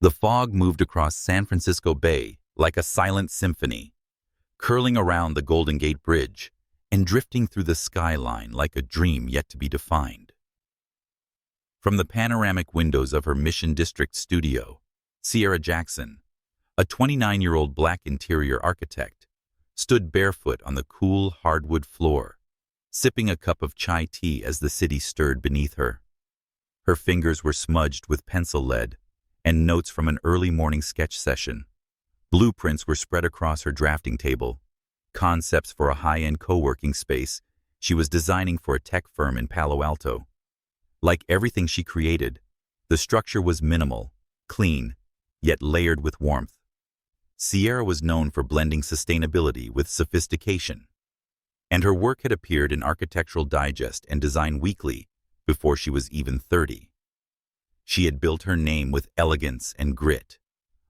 The fog moved across San Francisco Bay like a silent symphony, curling around the Golden Gate Bridge and drifting through the skyline like a dream yet to be defined. From the panoramic windows of her Mission District studio, Sierra Jackson, a 29-year-old black interior architect, stood barefoot on the cool hardwood floor, sipping a cup of chai tea as the city stirred beneath her. Her fingers were smudged with pencil lead and notes from an early morning sketch session. Blueprints were spread across her drafting table, concepts for a high-end co-working space she was designing for a tech firm in Palo Alto. Like everything she created, the structure was minimal, clean, yet layered with warmth. Sierra was known for blending sustainability with sophistication, and her work had appeared in Architectural Digest and Design Weekly before she was even 30. She had built her name with elegance and grit,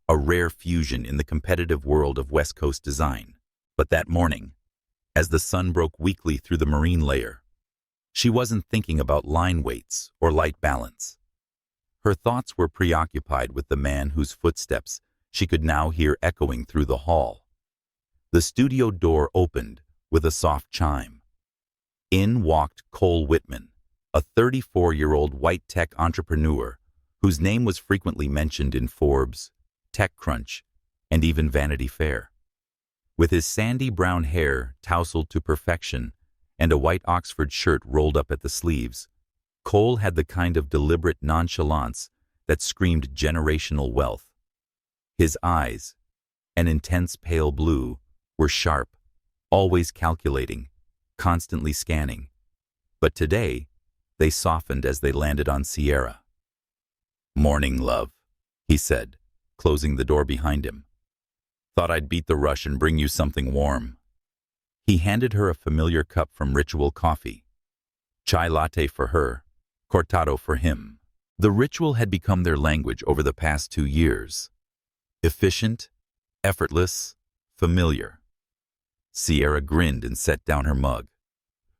a rare fusion in the competitive world of West Coast design. But that morning, as the sun broke weakly through the marine layer, she wasn't thinking about line weights or light balance. Her thoughts were preoccupied with the man whose footsteps she could now hear echoing through the hall. The studio door opened with a soft chime. In walked Cole Whitman, a 34-year-old white tech entrepreneur whose name was frequently mentioned in Forbes, TechCrunch, and even Vanity Fair. With his sandy brown hair tousled to perfection and a white Oxford shirt rolled up at the sleeves, Cole had the kind of deliberate nonchalance that screamed generational wealth. His eyes, an intense pale blue, were sharp, always calculating, constantly scanning. But today, they softened as they landed on Sierra. "Morning, love," he said, closing the door behind him. "Thought I'd beat the rush and bring you something warm." He handed her a familiar cup from Ritual Coffee. Chai latte for her, cortado for him. The ritual had become their language over the past 2 years. Efficient, effortless, familiar. Sierra grinned and set down her mug.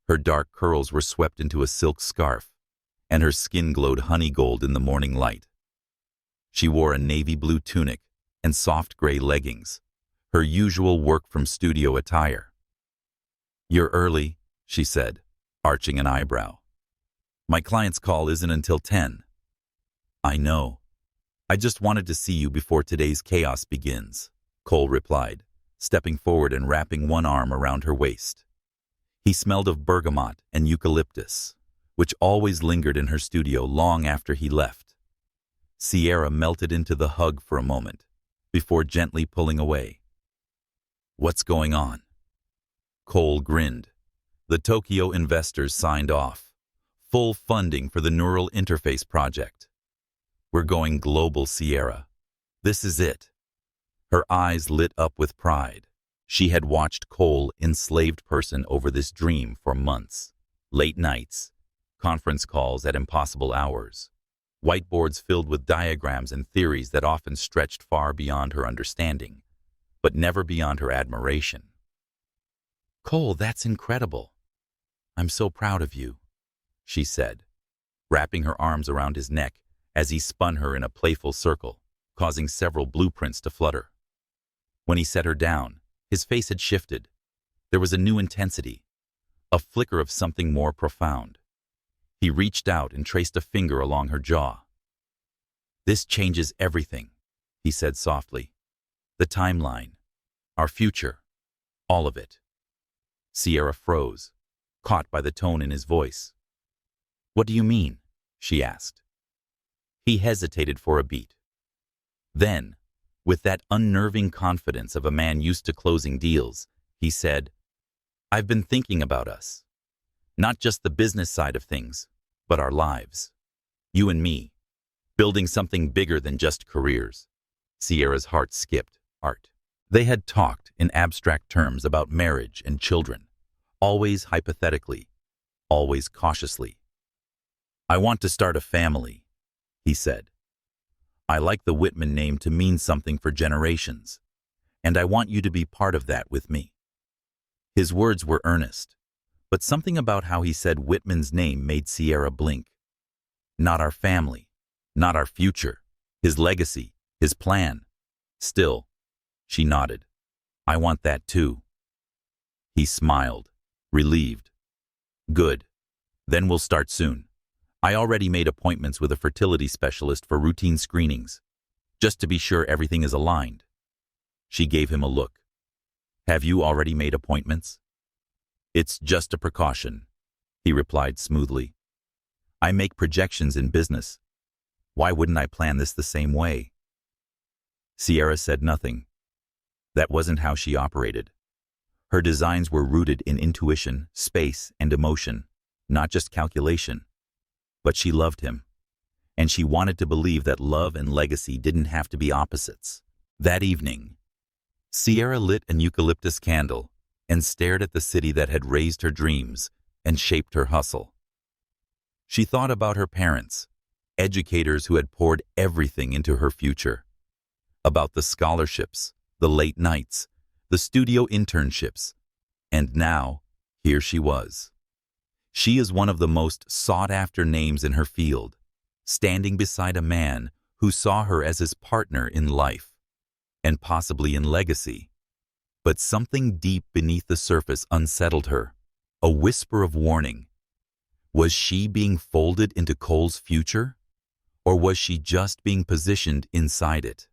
Her dark curls were swept into a silk scarf, and her skin glowed honey gold in the morning light. She wore a navy blue tunic and soft gray leggings, her usual work-from-studio attire. "You're early," she said, arching an eyebrow. "My client's call isn't until 10. "I know. I just wanted to see you before today's chaos begins," Cole replied, stepping forward and wrapping one arm around her waist. He smelled of bergamot and eucalyptus, which always lingered in her studio long after he left. Sierra melted into the hug for a moment, before gently pulling away. "What's going on?" Cole grinned. "The Tokyo investors signed off. Full funding for the Neural Interface project. We're going global, Sierra. This is it." Her eyes lit up with pride. She had watched Cole enslaved person over this dream for months. Late nights, conference calls at impossible hours, whiteboards filled with diagrams and theories that often stretched far beyond her understanding, but never beyond her admiration. "Cole, that's incredible. I'm so proud of you," she said, wrapping her arms around his neck as he spun her in a playful circle, causing several blueprints to flutter. When he set her down, his face had shifted. There was a new intensity, a flicker of something more profound. He reached out and traced a finger along her jaw. "This changes everything," he said softly. "The timeline, our future, all of it." Sierra froze, caught by the tone in his voice. "What do you mean?" she asked. He hesitated for a beat. Then, with that unnerving confidence of a man used to closing deals, he said, "I've been thinking about us. Not just the business side of things, but our lives. You and me, building something bigger than just careers." Sierra's heart skipped. Art. They had talked in abstract terms about marriage and children, always hypothetically, always cautiously. "I want to start a family," he said. "I like the Whitman name to mean something for generations, and I want you to be part of that with me." His words were earnest, but something about how he said Whitman's name made Sierra blink. Not our family, not our future, his legacy, His plan. Still, she nodded. I want that too. He smiled, relieved. Good. Then we'll start soon. I already made appointments with a fertility specialist for routine screenings, just to be sure everything is aligned. She gave him a look. Have you already made appointments? It's just a precaution, he replied smoothly. I make projections in business. Why wouldn't I plan this the same way? Sierra said nothing. That wasn't how she operated. Her designs were rooted in intuition, space, and emotion, not just calculation. But she loved him, and she wanted to believe that love and legacy didn't have to be opposites. That evening, Sierra lit an eucalyptus candle and stared at the city that had raised her dreams and shaped her hustle. She thought about her parents, educators who had poured everything into her future, about the scholarships, the late nights, the studio internships, and now, here she was. She is one of the most sought-after names in her field, standing beside a man who saw her as his partner in life, and possibly in legacy. But something deep beneath the surface unsettled her, a whisper of warning. Was she being folded into Cole's future, or was she just being positioned inside it?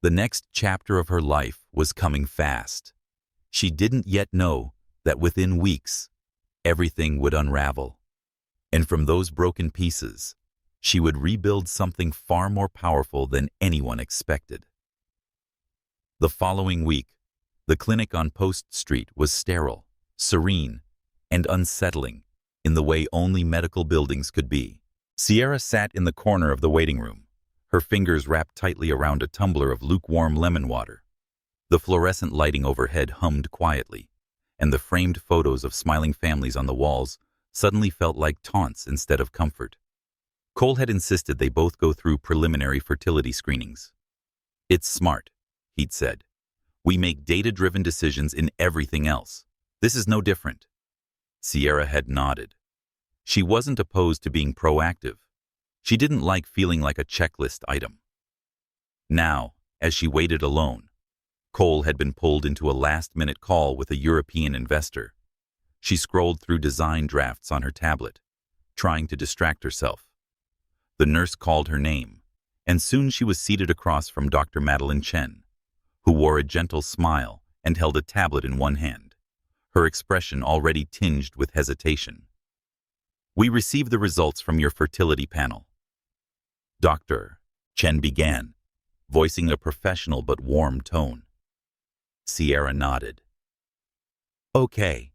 The next chapter of her life was coming fast. She didn't yet know that within weeks, everything would unravel. And from those broken pieces, she would rebuild something far more powerful than anyone expected. The following week, the clinic on Post Street was sterile, serene, and unsettling in the way only medical buildings could be. Sierra sat in the corner of the waiting room, her fingers wrapped tightly around a tumbler of lukewarm lemon water. The fluorescent lighting overhead hummed quietly, and the framed photos of smiling families on the walls suddenly felt like taunts instead of comfort. Cole had insisted they both go through preliminary fertility screenings. It's smart, he'd said. We make data-driven decisions in everything else. This is no different. Sierra had nodded. She wasn't opposed to being proactive. She didn't like feeling like a checklist item. Now, as she waited alone, Cole had been pulled into a last-minute call with a European investor. She scrolled through design drafts on her tablet, trying to distract herself. The nurse called her name, and soon she was seated across from Dr. Madeline Chen, who wore a gentle smile and held a tablet in one hand, her expression already tinged with hesitation. We received the results from your fertility panel. Dr. Chen began, voicing a professional but warm tone. Sierra nodded. Okay,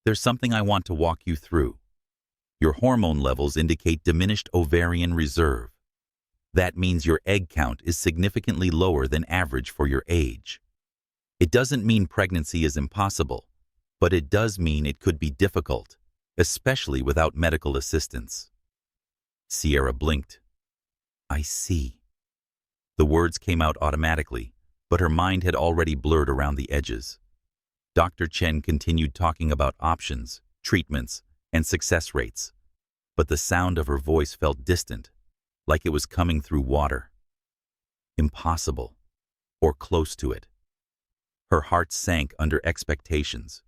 there's something I want to walk you through. Your hormone levels indicate diminished ovarian reserve. That means your egg count is significantly lower than average for your age. It doesn't mean pregnancy is impossible, but it does mean it could be difficult, especially without medical assistance. Sierra blinked. I see. The words came out automatically, but her mind had already blurred around the edges. Dr. Chen continued talking about options, treatments, and success rates, but the sound of her voice felt distant, like it was coming through water. Impossible, or close to it. Her heart sank under expectations,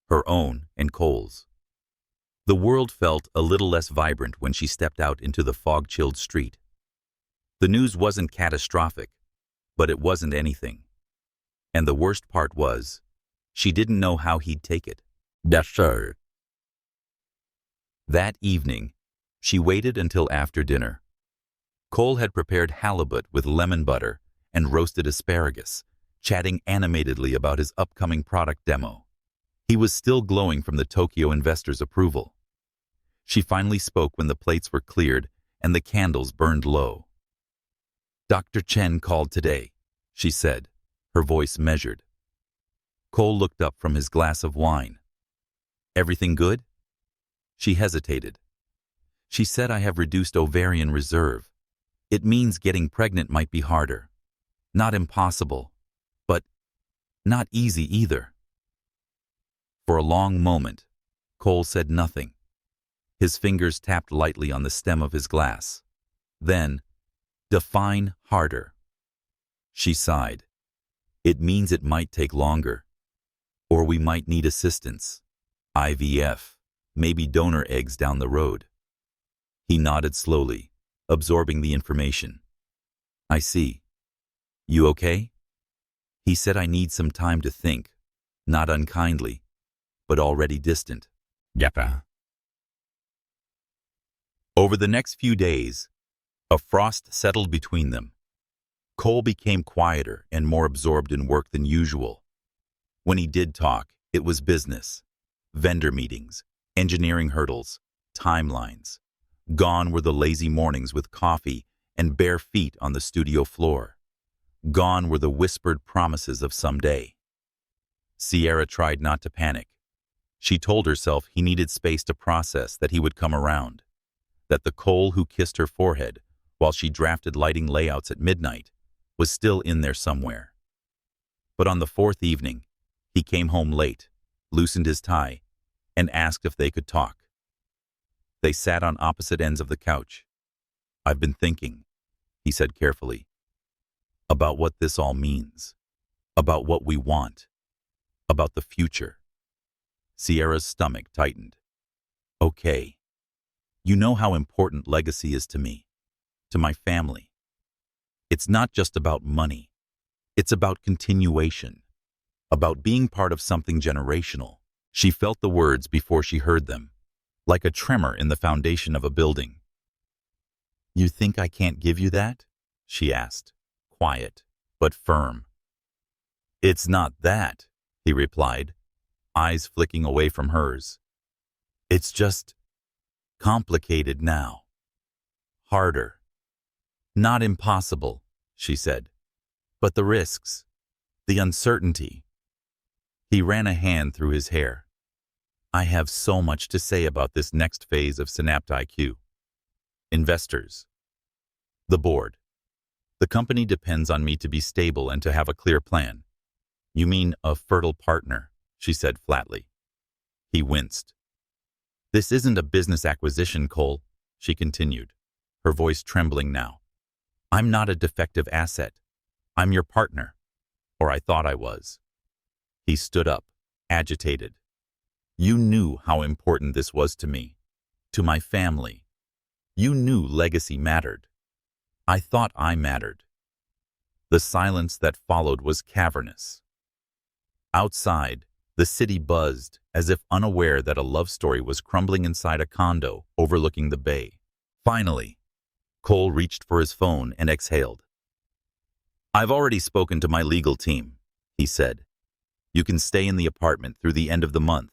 her own and Cole's. The world felt a little less vibrant when she stepped out into the fog-chilled street. The news wasn't catastrophic, but it wasn't anything. And the worst part was, she didn't know how he'd take it. Yes, sir. That evening, she waited until after dinner. Cole had prepared halibut with lemon butter and roasted asparagus, chatting animatedly about his upcoming product demo. He was still glowing from the Tokyo investor's approval. She finally spoke when the plates were cleared and the candles burned low. Dr. Chen called today, she said, her voice measured. Cole looked up from his glass of wine. Everything good? She hesitated. She said I have reduced ovarian reserve. It means getting pregnant might be harder. Not impossible, but not easy either. For a long moment, Cole said nothing. His fingers tapped lightly on the stem of his glass. Then, Define harder. She sighed. It means it might take longer. Or we might need assistance. IVF, maybe donor eggs down the road. He nodded slowly, absorbing the information. I see. You okay? He said I need some time to think, not unkindly, but already distant. Yappa. Over the next few days, a frost settled between them. Cole became quieter and more absorbed in work than usual. When he did talk, it was business. Vendor meetings, engineering hurdles, timelines. Gone were the lazy mornings with coffee and bare feet on the studio floor. Gone were the whispered promises of someday. Sierra tried not to panic. She told herself he needed space to process that he would come around, that the Cole who kissed her forehead while she drafted lighting layouts at midnight was still in there somewhere. But on the fourth evening, he came home late, loosened his tie, and asked if they could talk. They sat on opposite ends of the couch. I've been thinking, he said carefully, about what this all means, about what we want, about the future. Sierra's stomach tightened. Okay. You know how important legacy is to me, to my family. It's not just about money. It's about continuation, about being part of something generational. She felt the words before she heard them, like a tremor in the foundation of a building. You think I can't give you that? She asked, quiet but firm. It's not that, he replied, eyes flicking away from hers. It's just complicated now. Harder. Not impossible, she said, but the risks, the uncertainty. He ran a hand through his hair. I have so much to say about this next phase of Synapt IQ. Investors. The board. The company depends on me to be stable and to have a clear plan. You mean a fertile partner, she said flatly. He winced. This isn't a business acquisition, Cole, she continued, her voice trembling now. I'm not a defective asset. I'm your partner. Or I thought I was. He stood up, agitated. You knew how important this was to me, to my family. You knew legacy mattered. I thought I mattered. The silence that followed was cavernous. Outside, the city buzzed as if unaware that a love story was crumbling inside a condo overlooking the bay. Finally, Cole reached for his phone and exhaled. I've already spoken to my legal team, he said. You can stay in the apartment through the end of the month.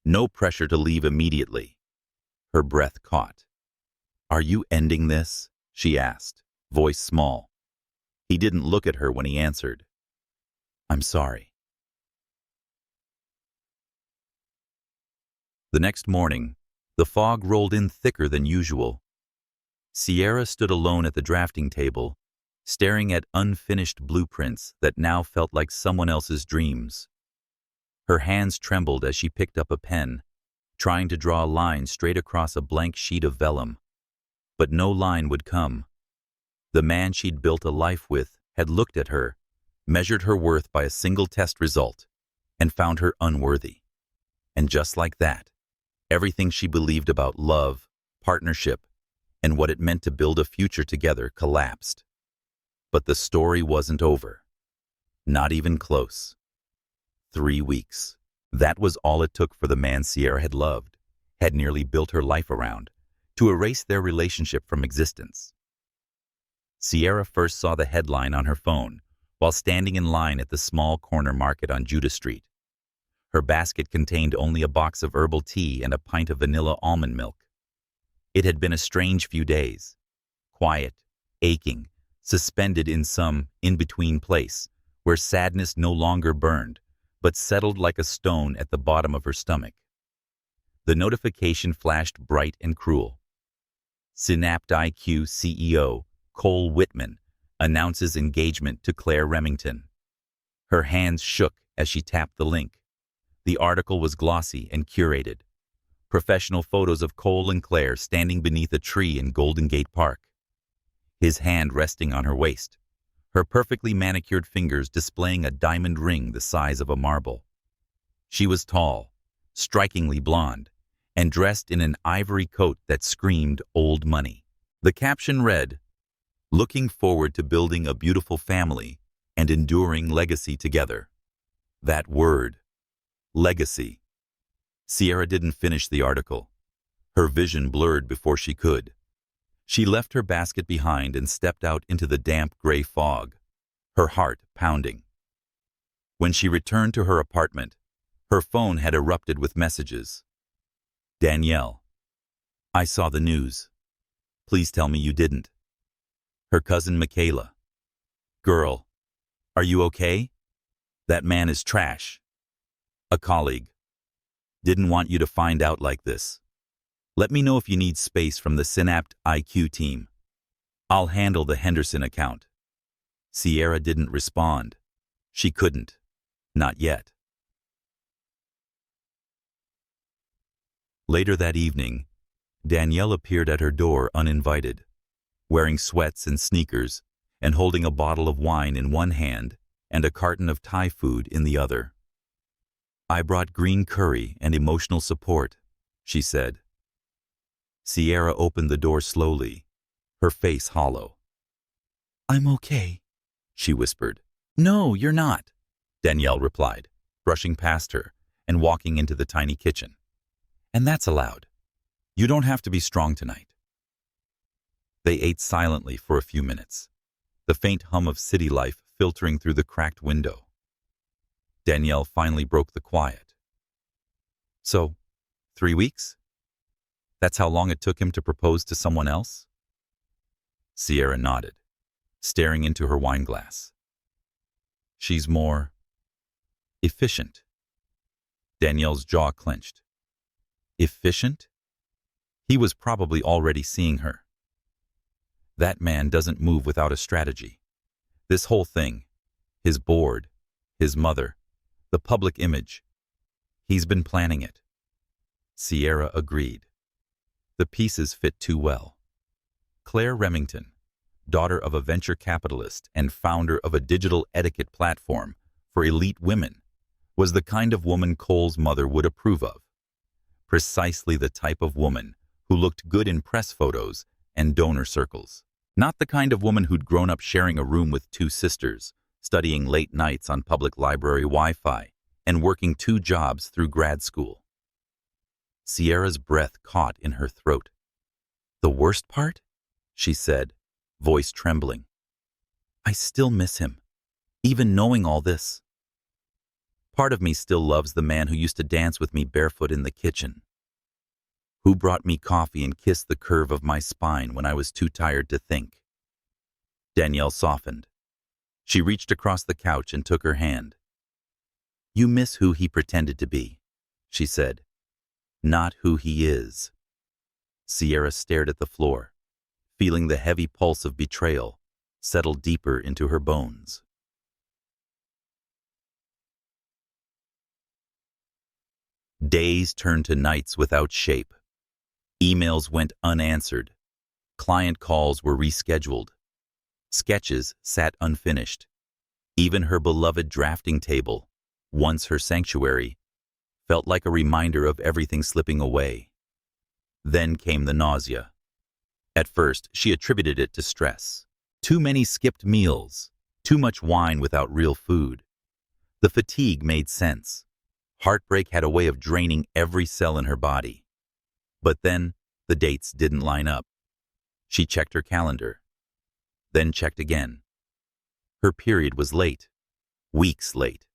No pressure to leave immediately. Her breath caught. Are you ending this? She asked, voice small. He didn't look at her when he answered. I'm sorry. The next morning, the fog rolled in thicker than usual. Sierra stood alone at the drafting table, staring at unfinished blueprints that now felt like someone else's dreams. Her hands trembled as she picked up a pen, trying to draw a line straight across a blank sheet of vellum. But no line would come. The man she'd built a life with had looked at her, measured her worth by a single test result, and found her unworthy. And just like that, everything she believed about love, partnership, and what it meant to build a future together collapsed. But the story wasn't over. Not even close. 3 weeks. That was all it took for the man Sierra had loved, had nearly built her life around, to erase their relationship from existence. Sierra first saw the headline on her phone while standing in line at the small corner market on Judah Street. Her basket contained only a box of herbal tea and a pint of vanilla almond milk. It had been a strange few days. Quiet, aching, suspended in some in-between place where sadness no longer burned, but settled like a stone at the bottom of her stomach. The notification flashed bright and cruel. Synapt IQ CEO Cole Whitman announces engagement to Claire Remington. Her hands shook as she tapped the link. The article was glossy and curated. Professional photos of Cole and Claire standing beneath a tree in Golden Gate Park. his hand resting on her waist, her perfectly manicured fingers displaying a diamond ring the size of a marble. She was tall, strikingly blonde, and dressed in an ivory coat that screamed old money. The caption read, "Looking forward to building a beautiful family and enduring legacy together." That word, legacy. Sierra didn't finish the article. Her vision blurred before she could. She left her basket behind and stepped out into the damp gray fog, her heart pounding. When she returned to her apartment, her phone had erupted with messages. "Danielle, I saw the news. Please tell me you didn't." Her cousin Michaela. "Girl, are you okay? That man is trash." A colleague. "Didn't want you to find out like this. Let me know if you need space from the Synapse IQ team. I'll handle the Henderson account." Sierra didn't respond. She couldn't. Not yet. Later that evening, Danielle appeared at her door uninvited, wearing sweats and sneakers and holding a bottle of wine in one hand and a carton of Thai food in the other. "I brought green curry and emotional support," she said. Sierra opened the door slowly, her face hollow. "I'm okay," she whispered. "No, you're not," Danielle replied, brushing past her and walking into the tiny kitchen. "And that's allowed. You don't have to be strong tonight." They ate silently for a few minutes, the faint hum of city life filtering through the cracked window. Danielle finally broke the quiet. "So, 3 weeks? That's how long it took him to propose to someone else?" Sierra nodded, staring into her wine glass. "She's more efficient." Danielle's jaw clenched. Efficient? He was probably already seeing her. That man doesn't move without a strategy. This whole thing, his board, his mother, the public image, he's been planning it. Sierra agreed. The pieces fit too well. Claire Remington, daughter of a venture capitalist and founder of a digital etiquette platform for elite women, was the kind of woman Cole's mother would approve of. Precisely the type of woman who looked good in press photos and donor circles. Not the kind of woman who'd grown up sharing a room with 2 sisters, studying late nights on public library Wi-Fi, and working 2 jobs through grad school. Sierra's breath caught in her throat. "The worst part?" she said, voice trembling. "I still miss him, even knowing all this. Part of me still loves the man who used to dance with me barefoot in the kitchen, who brought me coffee and kissed the curve of my spine when I was too tired to think." Danielle softened. She reached across the couch and took her hand. "You miss who he pretended to be," she said, "not who he is." Sierra stared at the floor, feeling the heavy pulse of betrayal settle deeper into her bones. Days turned to nights without shape. Emails went unanswered. Client calls were rescheduled. Sketches sat unfinished. Even her beloved drafting table, once her sanctuary, felt like a reminder of everything slipping away. Then came the nausea. At first, she attributed it to stress. Too many skipped meals, too much wine without real food. The fatigue made sense. Heartbreak had a way of draining every cell in her body. But then, the dates didn't line up. She checked her calendar, then checked again. Her period was late, weeks late.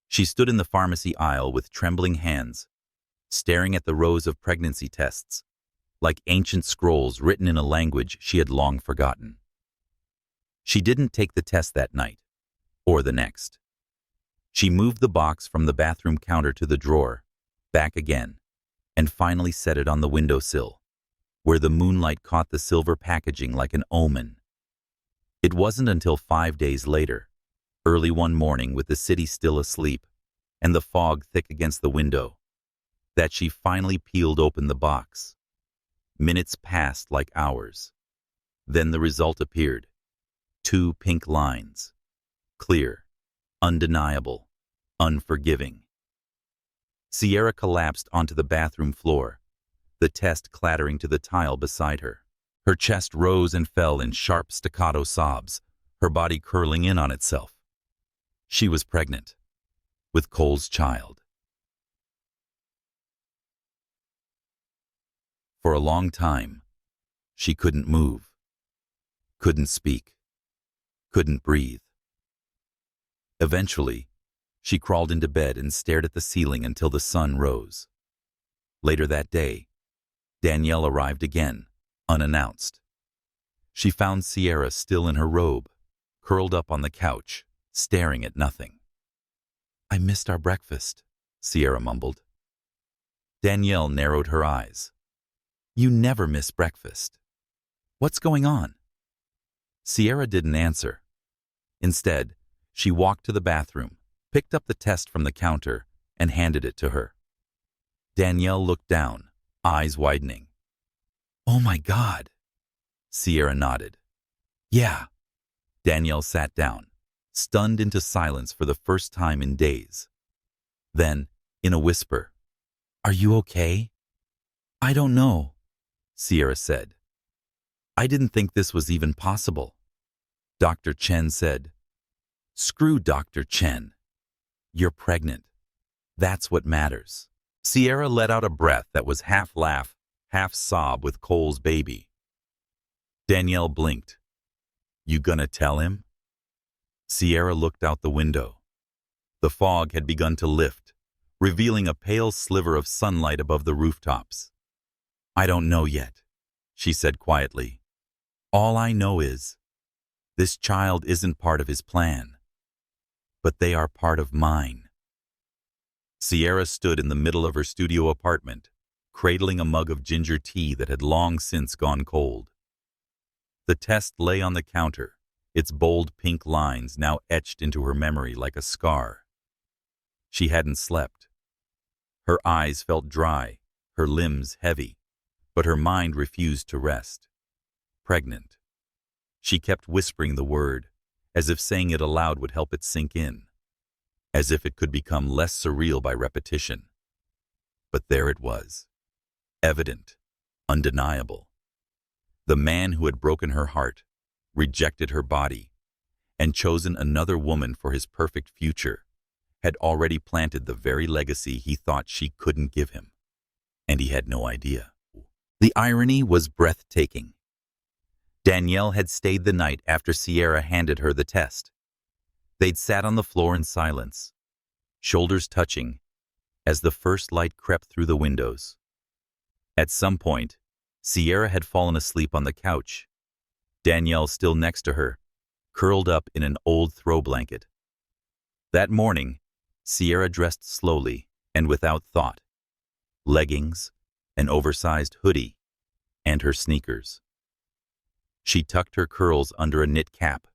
She stood in the pharmacy aisle with trembling hands, staring at the rows of pregnancy tests, like ancient scrolls written in a language she had long forgotten. She didn't take the test that night, or the next. She moved the box from the bathroom counter to the drawer, back again, and finally set it on the windowsill, where the moonlight caught the silver packaging like an omen. It wasn't until 5 days later, early one morning with the city still asleep and the fog thick against the window, that she finally peeled open the box. Minutes passed like hours. Then the result appeared. 2 pink lines. Clear, undeniable, unforgiving. Sierra collapsed onto the bathroom floor, the test clattering to the tile beside her. Her chest rose and fell in sharp staccato sobs, her body curling in on itself. She was pregnant, with Cole's child. For a long time, she couldn't move, couldn't speak, couldn't breathe. Eventually, she crawled into bed and stared at the ceiling until the sun rose. Later that day, Danielle arrived again, unannounced. She found Sierra still in her robe, curled up on the couch, staring at nothing. "I missed our breakfast," Sierra mumbled. Danielle narrowed her eyes. "You never miss breakfast. What's going on?" Sierra didn't answer. Instead, she walked to the bathroom, picked up the test from the counter, and handed it to her. Danielle looked down, eyes widening. "Oh my God." Sierra nodded. "Yeah." Danielle sat down, stunned into silence for the first time in days. Then, in a whisper, "Are you okay?" "I don't know," Sierra said. "I didn't think this was even possible." Dr. Chen said, "Screw Dr. Chen. You're pregnant. That's what matters." Sierra let out a breath that was half laugh, half sob with Cole's baby. Danielle blinked. "You gonna tell him?" Sierra looked out the window. The fog had begun to lift, revealing a pale sliver of sunlight above the rooftops. "I don't know yet," she said quietly. "All I know is, this child isn't part of his plan, but they are part of mine." Sierra stood in the middle of her studio apartment, cradling a mug of ginger tea that had long since gone cold. The test lay on the counter, its bold pink lines now etched into her memory like a scar. She hadn't slept. Her eyes felt dry, her limbs heavy, but her mind refused to rest. Pregnant. She kept whispering the word, as if saying it aloud would help it sink in, as if it could become less surreal by repetition. But there it was, evident, undeniable. The man who had broken her heart, rejected her body, and chosen another woman for his perfect future, had already planted the very legacy he thought she couldn't give him, and he had no idea. The irony was breathtaking. Danielle had stayed the night after Sierra handed her the test. They'd sat on the floor in silence, shoulders touching, as the first light crept through the windows. At some point, Sierra had fallen asleep on the couch, Danielle still next to her, curled up in an old throw blanket. That morning, Sierra dressed slowly and without thought. Leggings, an oversized hoodie, and her sneakers. She tucked her curls under a knit cap,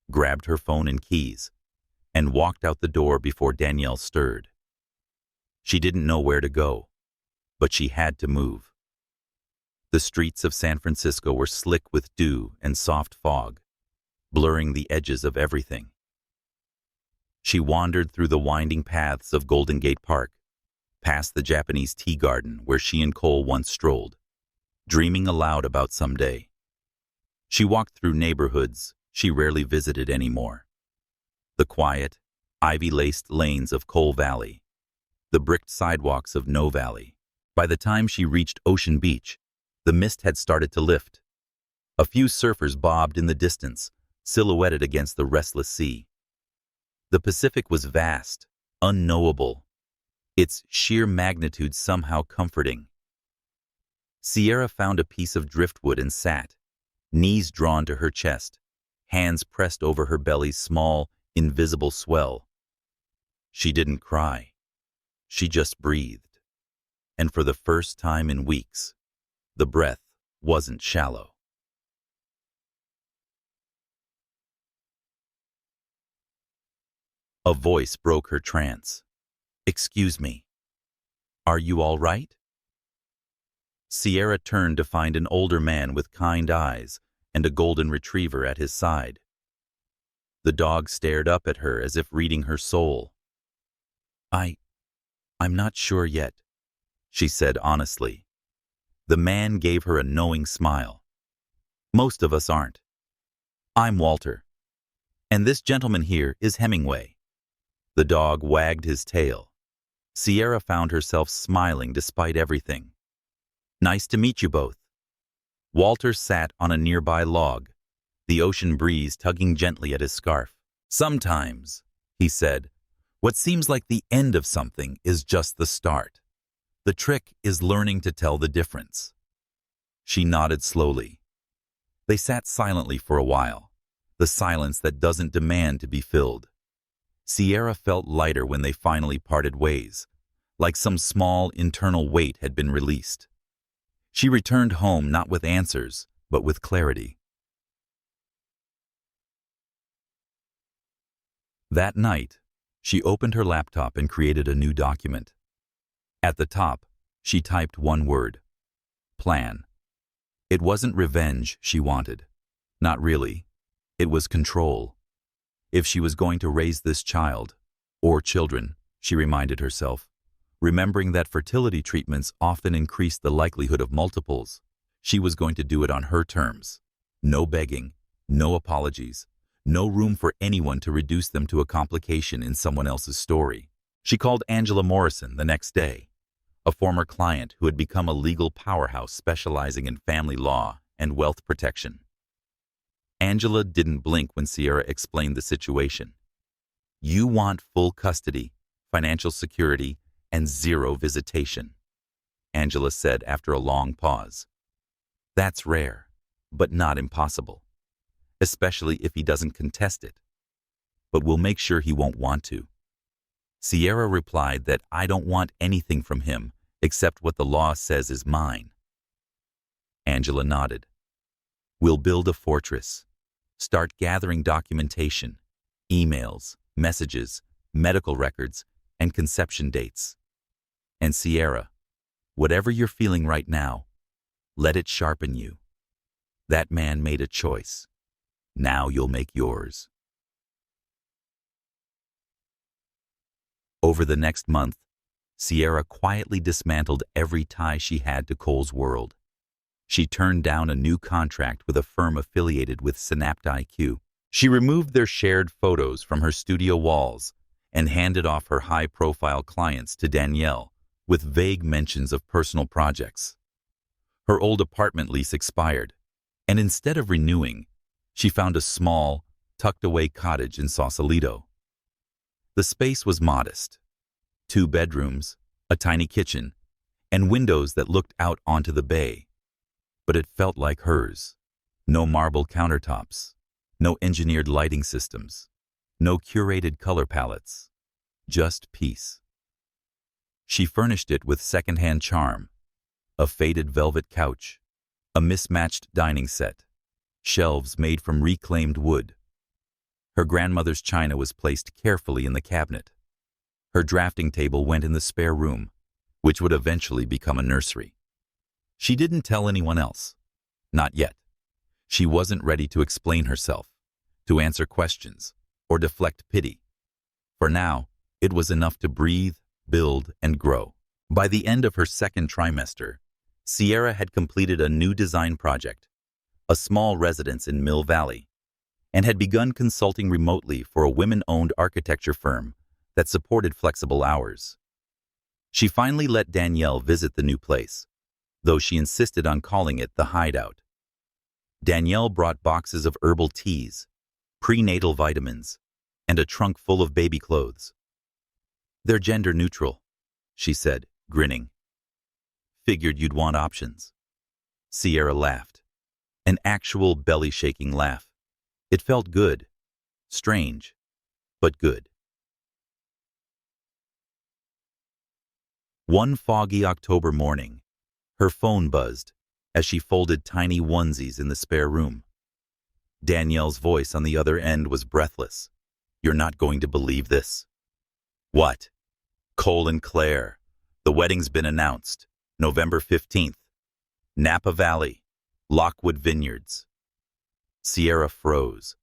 grabbed her phone and keys, and walked out the door before Danielle stirred. She didn't know where to go, but she had to move. The streets of San Francisco were slick with dew and soft fog, blurring the edges of everything. She wandered through the winding paths of Golden Gate Park, past the Japanese tea garden where she and Cole once strolled, dreaming aloud about someday. She walked through neighborhoods she rarely visited anymore. The quiet, ivy-laced lanes of Cole Valley, the bricked sidewalks of No Valley. By the time she reached Ocean Beach, the mist had started to lift. A few surfers bobbed in the distance, silhouetted against the restless sea. The Pacific was vast, unknowable, its sheer magnitude somehow comforting. Sierra found a piece of driftwood and sat, knees drawn to her chest, hands pressed over her belly's small, invisible swell. She didn't cry. She just breathed. And for the first time in weeks, the breath wasn't shallow. A voice broke her trance. "Excuse me. Are you all right?" Sierra turned to find an older man with kind eyes and a golden retriever at his side. The dog stared up at her as if reading her soul. I'm not sure yet," she said honestly. The man gave her a knowing smile. "Most of us aren't. I'm Walter. And this gentleman here is Hemingway." The dog wagged his tail. Sierra found herself smiling despite everything. "Nice to meet you both." Walter sat on a nearby log, the ocean breeze tugging gently at his scarf. "Sometimes," he said, "what seems like the end of something is just the start. The trick is learning to tell the difference." She nodded slowly. They sat silently for a while, the silence that doesn't demand to be filled. Sierra felt lighter when they finally parted ways, like some small internal weight had been released. She returned home not with answers, but with clarity. That night, she opened her laptop and created a new document. At the top, she typed one word: plan. It wasn't revenge she wanted. Not really. It was control. If she was going to raise this child, or children, she reminded herself, remembering that fertility treatments often increased the likelihood of multiples, she was going to do it on her terms. No begging, no apologies, no room for anyone to reduce them to a complication in someone else's story. She called Angela Morrison the next day, a former client who had become a legal powerhouse specializing in family law and wealth protection. Angela didn't blink when Sierra explained the situation. "You want full custody, financial security, and zero visitation," Angela said after a long pause. "That's rare, but not impossible, especially if he doesn't contest it. But we'll make sure he won't want to." Sierra replied that "I don't want anything from him except what the law says is mine." Angela nodded. "We'll build a fortress. Start gathering documentation, emails, messages, medical records, and conception dates. And Sierra, whatever you're feeling right now, let it sharpen you. That man made a choice. Now you'll make yours." Over the next month, Sierra quietly dismantled every tie she had to Cole's world. She turned down a new contract with a firm affiliated with Synapt IQ. She removed their shared photos from her studio walls and handed off her high-profile clients to Danielle with vague mentions of personal projects. Her old apartment lease expired, and instead of renewing, she found a small, tucked-away cottage in Sausalito. The space was modest: 2 bedrooms, a tiny kitchen, and windows that looked out onto the bay. But it felt like hers. No marble countertops, no engineered lighting systems, no curated color palettes, just peace. She furnished it with secondhand charm: a faded velvet couch, a mismatched dining set, shelves made from reclaimed wood. Her grandmother's china was placed carefully in the cabinet. Her drafting table went in the spare room, which would eventually become a nursery. She didn't tell anyone else. Not yet. She wasn't ready to explain herself, to answer questions, or deflect pity. For now, it was enough to breathe, build, and grow. By the end of her second trimester, Sierra had completed a new design project, a small residence in Mill Valley, and had begun consulting remotely for a women-owned architecture firm that supported flexible hours. She finally let Danielle visit the new place, though she insisted on calling it the Hideout. Danielle brought boxes of herbal teas, prenatal vitamins, and a trunk full of baby clothes. "They're gender neutral," she said, grinning. "Figured you'd want options." Sierra laughed, an actual belly-shaking laugh. It felt good, strange, but good. One foggy October morning, her phone buzzed as she folded tiny onesies in the spare room. Danielle's voice on the other end was breathless. "You're not going to believe this." "What?" "Cole and Claire. The wedding's been announced. November 15th. Napa Valley, Lockwood Vineyards." Sierra froze.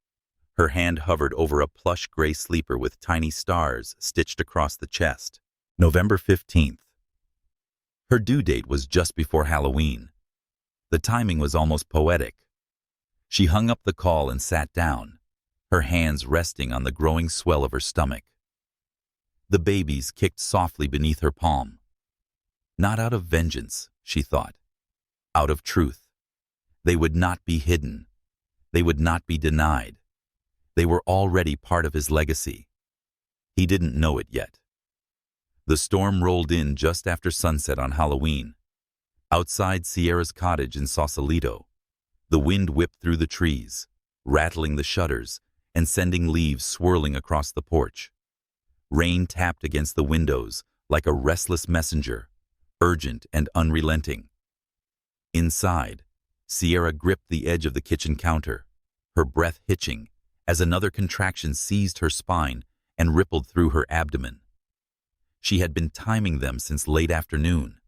Her hand hovered over a plush gray sleeper with tiny stars stitched across the chest. November 15th. Her due date was just before Halloween. The timing was almost poetic. She hung up the call and sat down, her hands resting on the growing swell of her stomach. The babies kicked softly beneath her palm. Not out of vengeance, she thought. Out of truth. They would not be hidden. They would not be denied. They were already part of his legacy. He didn't know it yet. The storm rolled in just after sunset on Halloween. Outside Sierra's cottage in Sausalito, the wind whipped through the trees, rattling the shutters and sending leaves swirling across the porch. Rain tapped against the windows like a restless messenger, urgent and unrelenting. Inside, Sierra gripped the edge of the kitchen counter, her breath hitching as another contraction seized her spine and rippled through her abdomen. She had been timing them since late afternoon,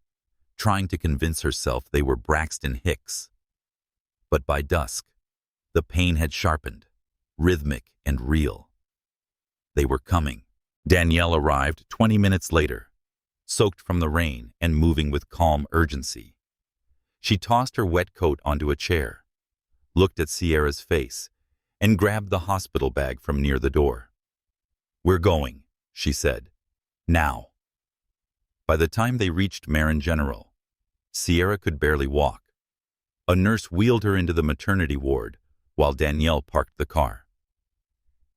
trying to convince herself they were Braxton Hicks. But by dusk, the pain had sharpened, rhythmic and real. They were coming. Danielle arrived 20 minutes later, soaked from the rain and moving with calm urgency. She tossed her wet coat onto a chair, looked at Sierra's face, and grabbed the hospital bag from near the door. "We're going," she said. "Now." By the time they reached Marin General, Sierra could barely walk. A nurse wheeled her into the maternity ward while Danielle parked the car.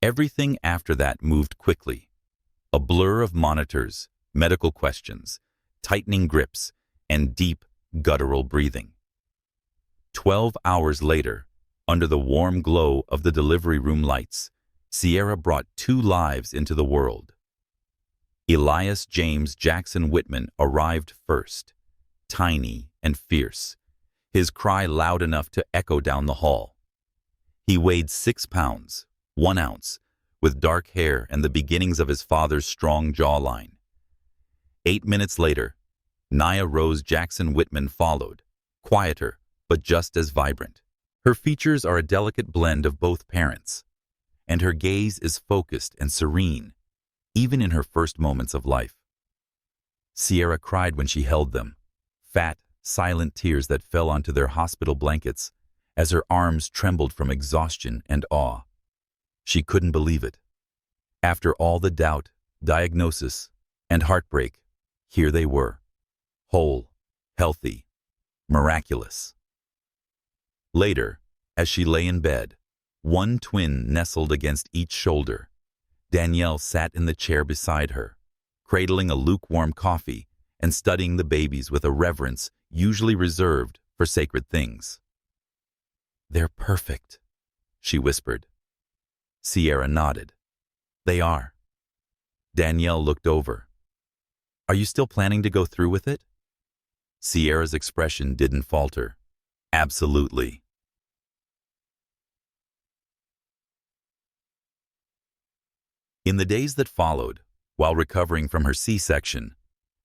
Everything after that moved quickly. A blur of monitors, medical questions, tightening grips, and deep, guttural breathing. 12 hours later, under the warm glow of the delivery room lights, Sierra brought 2 lives into the world. Elias James Jackson Whitman arrived first, tiny and fierce, his cry loud enough to echo down the hall. He weighed 6 pounds, 1 ounce, with dark hair and the beginnings of his father's strong jawline. 8 minutes later, Nia Rose Jackson Whitman followed, quieter but just as vibrant. Her features are a delicate blend of both parents, and her gaze is focused and serene, even in her first moments of life. Sierra cried when she held them, fat, silent tears that fell onto their hospital blankets as her arms trembled from exhaustion and awe. She couldn't believe it. After all the doubt, diagnosis, and heartbreak, here they were, whole, healthy, miraculous. Later, as she lay in bed, one twin nestled against each shoulder, Danielle sat in the chair beside her, cradling a lukewarm coffee and studying the babies with a reverence usually reserved for sacred things. "They're perfect," she whispered. Sierra nodded. "They are." Danielle looked over. "Are you still planning to go through with it?" Sierra's expression didn't falter. "Absolutely." In the days that followed, while recovering from her C-section,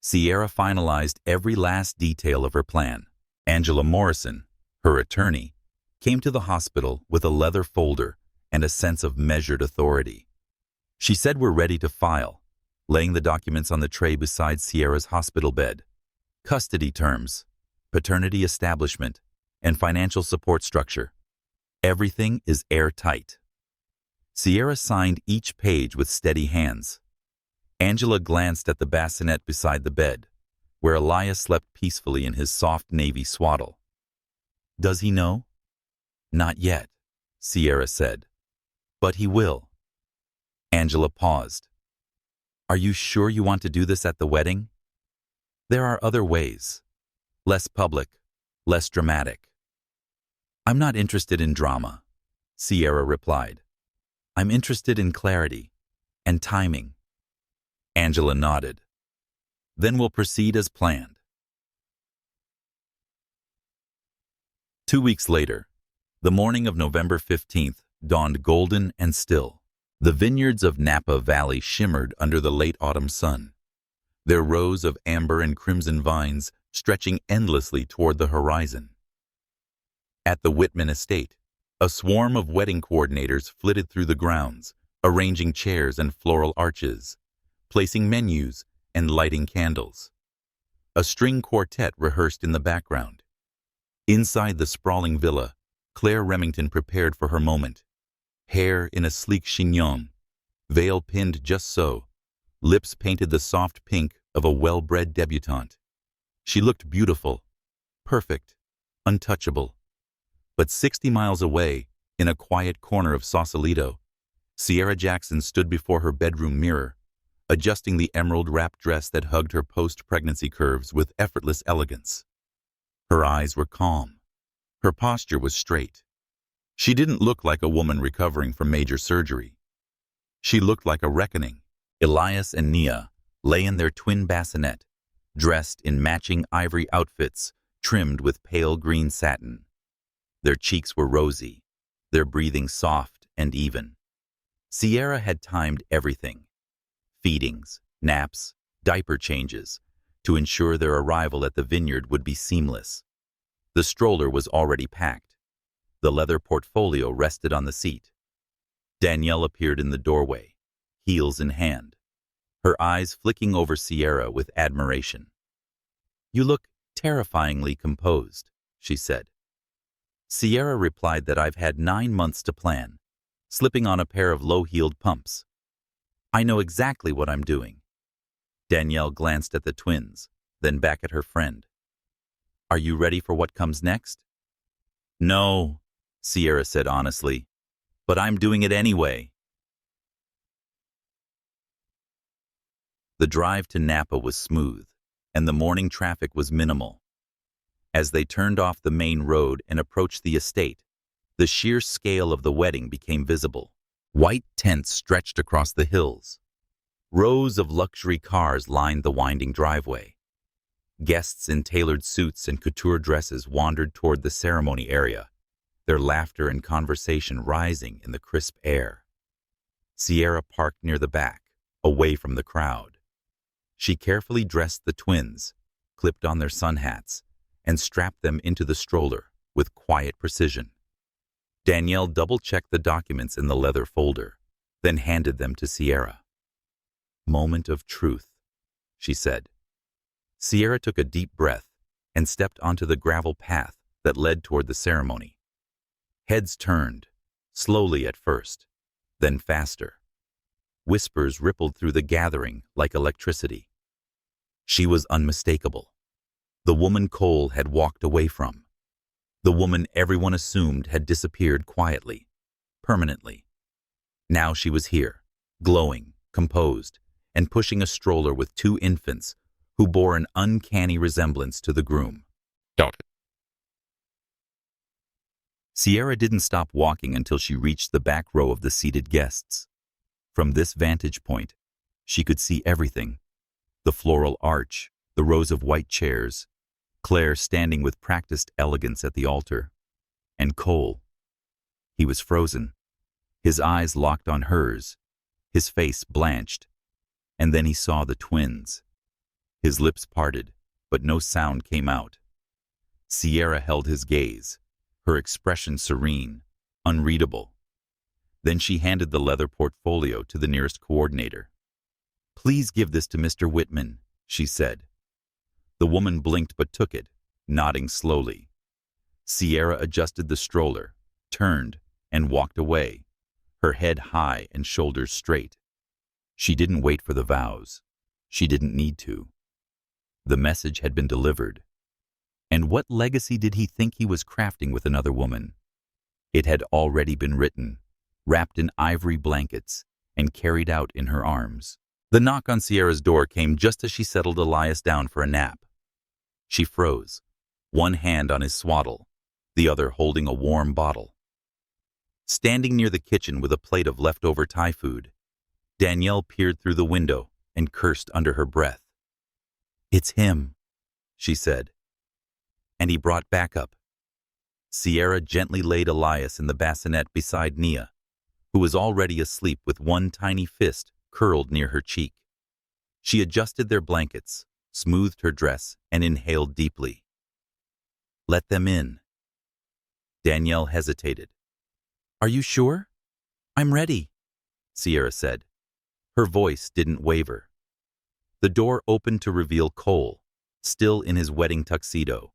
Sierra finalized every last detail of her plan. Angela Morrison, her attorney, came to the hospital with a leather folder and a sense of measured authority. She said, "We're ready to file," laying the documents on the tray beside Sierra's hospital bed. "Custody terms, paternity establishment, and financial support structure. Everything is airtight." Sierra signed each page with steady hands. Angela glanced at the bassinet beside the bed, where Elias slept peacefully in his soft navy swaddle. "Does he know?" "Not yet," Sierra said. "But he will." Angela paused. "Are you sure you want to do this at the wedding?" "There are other ways. Less public, less dramatic." "I'm not interested in drama," Sierra replied. "I'm interested in clarity and timing." Angela nodded. "Then we'll proceed as planned." 2 weeks later, the morning of November 15th dawned golden and still. The vineyards of Napa Valley shimmered under the late autumn sun, their rows of amber and crimson vines stretching endlessly toward the horizon. At the Whitman estate, A swarm of wedding coordinators flitted through the grounds, arranging chairs and floral arches, placing menus and lighting candles. A string quartet rehearsed in the background. Inside the sprawling villa, Claire Remington prepared for her moment. Hair in a sleek chignon, veil pinned just so, lips painted the soft pink of a well-bred debutante. She looked beautiful, perfect, untouchable. But 60 miles away, in a quiet corner of Sausalito, Sierra Jackson stood before her bedroom mirror, adjusting the emerald-wrapped dress that hugged her post-pregnancy curves with effortless elegance. Her eyes were calm. Her posture was straight. She didn't look like a woman recovering from major surgery. She looked like a reckoning. Elias and Nia lay in their twin bassinet, dressed in matching ivory outfits trimmed with pale green satin. Their cheeks were rosy, their breathing soft and even. Sierra had timed everything: feedings, naps, diaper changes, to ensure their arrival at the vineyard would be seamless. The stroller was already packed. The leather portfolio rested on the seat. Danielle appeared in the doorway, heels in hand, her eyes flicking over Sierra with admiration. "You look terrifyingly composed," she said. Sierra replied that I've had 9 months to plan, slipping on a pair of low-heeled pumps. "I know exactly what I'm doing." Danielle glanced at the twins, then back at her friend. "Are you ready for what comes next?" "No," Sierra said honestly, "but I'm doing it anyway." The drive to Napa was smooth, and the morning traffic was minimal. As they turned off the main road and approached the estate, the sheer scale of the wedding became visible. White tents stretched across the hills. Rows of luxury cars lined the winding driveway. Guests in tailored suits and couture dresses wandered toward the ceremony area, their laughter and conversation rising in the crisp air. Sierra parked near the back, away from the crowd. She carefully dressed the twins, clipped on their sun hats, and strapped them into the stroller with quiet precision. Danielle double-checked the documents in the leather folder, then handed them to Sierra. "Moment of truth," she said. Sierra took a deep breath and stepped onto the gravel path that led toward the ceremony. Heads turned, slowly at first, then faster. Whispers rippled through the gathering like electricity. She was unmistakable. The woman Cole had walked away from. The woman everyone assumed had disappeared quietly, permanently. Now she was here, glowing, composed, and pushing a stroller with 2 infants who bore an uncanny resemblance to the groom. Sierra didn't stop walking until she reached the back row of the seated guests. From this vantage point, she could see everything: the floral arch, the rows of white chairs, Claire standing with practiced elegance at the altar, and Cole. He was frozen, his eyes locked on hers, his face blanched, and then he saw the twins. His lips parted, but no sound came out. Sierra held his gaze, her expression serene, unreadable. Then she handed the leather portfolio to the nearest coordinator. "Please give this to Mr. Whitman," she said. The woman blinked but took it, nodding slowly. Sierra adjusted the stroller, turned, and walked away, her head high and shoulders straight. She didn't wait for the vows. She didn't need to. The message had been delivered. And what legacy did he think he was crafting with another woman? It had already been written, wrapped in ivory blankets, and carried out in her arms. The knock on Sierra's door came just as she settled Elias down for a nap. She froze, one hand on his swaddle, the other holding a warm bottle. Standing near the kitchen with a plate of leftover Thai food, Danielle peered through the window and cursed under her breath. "It's him," she said. And he brought backup. Sierra gently laid Elias in the bassinet beside Nia, who was already asleep with one tiny fist curled near her cheek. She adjusted their blankets, smoothed her dress, and inhaled deeply. "Let them in." Danielle hesitated, Are you sure? I'm ready, Sierra said. Her voice didn't waver. The door opened to reveal Cole, still in his wedding tuxedo,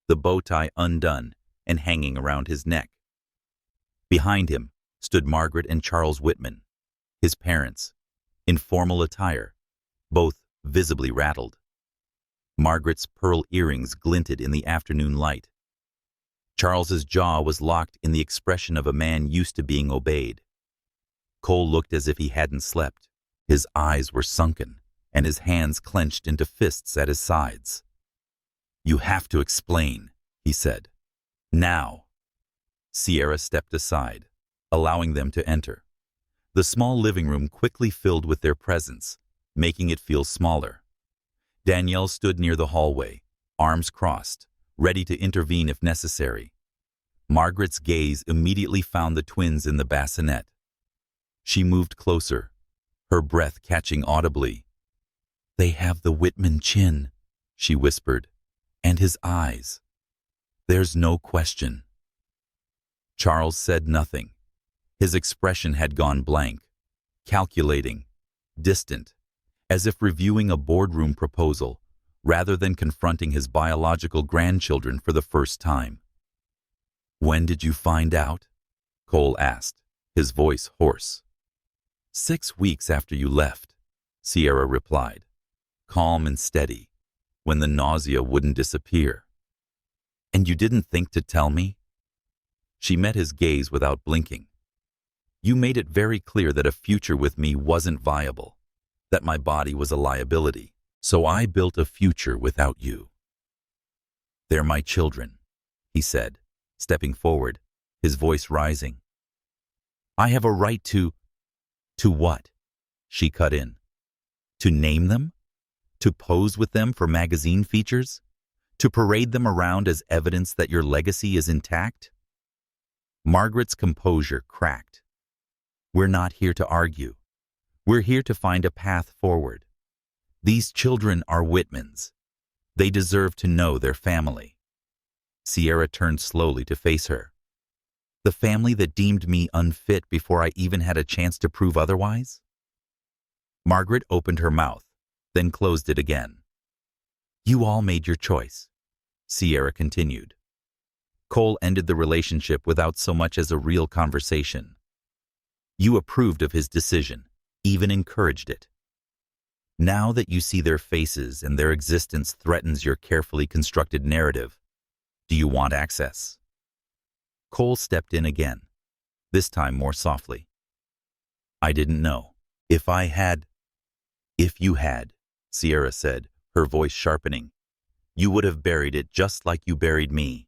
the bow tie undone and hanging around his neck. Behind him stood Margaret and Charles Whitman, his parents, in formal attire, both visibly rattled. Margaret's pearl earrings glinted in the afternoon light. Charles's jaw was locked in the expression of a man used to being obeyed. Cole looked as if he hadn't slept. His eyes were sunken, and his hands clenched into fists at his sides. "You have to explain," he said. "Now." Sierra stepped aside, allowing them to enter. The small living room quickly filled with their presence, making it feel smaller. Danielle stood near the hallway, arms crossed, ready to intervene if necessary. Margaret's gaze immediately found the twins in the bassinet. She moved closer, her breath catching audibly. "They have the Whitman chin," she whispered, "and his eyes. There's no question." Charles said nothing. His expression had gone blank, calculating, distant, as if reviewing a boardroom proposal rather than confronting his biological grandchildren for the first time. "When did you find out?" Cole asked, his voice hoarse. 6 weeks after you left," Sierra replied, calm and steady, when the nausea wouldn't disappear. "And you didn't think to tell me?" She met his gaze without blinking. "You made it very clear that a future with me wasn't viable, that my body was a liability. So I built a future without you." "They're my children," he said, stepping forward, his voice rising. "I have a right to—" "To what?" she cut in. "To name them? To pose with them for magazine features? To parade them around as evidence that your legacy is intact?" Margaret's composure cracked. "We're not here to argue. We're here to find a path forward. These children are Whitmans. They deserve to know their family." Sierra turned slowly to face her. "The family that deemed me unfit before I even had a chance to prove otherwise?" Margaret opened her mouth, then closed it again. "You all made your choice," Sierra continued. Cole ended the relationship without so much as a real conversation. "You approved of his decision, even encouraged it. Now that you see their faces and their existence threatens your carefully constructed narrative, do you want access?" Cole stepped in again, this time more softly. "I didn't know. If you had, Sierra said, her voice sharpening, "you would have buried it just like you buried me.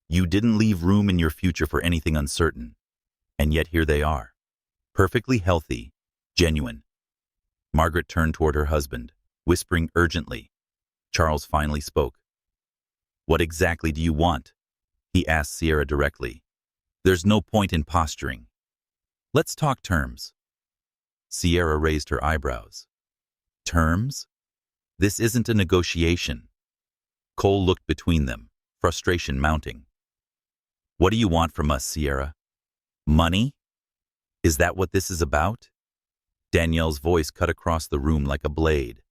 You didn't leave room in your future for anything uncertain. And yet here they are, perfectly healthy, genuine." Margaret turned toward her husband, whispering urgently. Charles finally spoke. "What exactly do you want?" he asked Sierra directly. "There's no point in posturing. Let's talk terms." Sierra raised her eyebrows. "Terms? This isn't a negotiation." Cole looked between them, frustration mounting. "What do you want from us, Sierra? Money? Is that what this is about?" Danielle's voice cut across the room like a blade.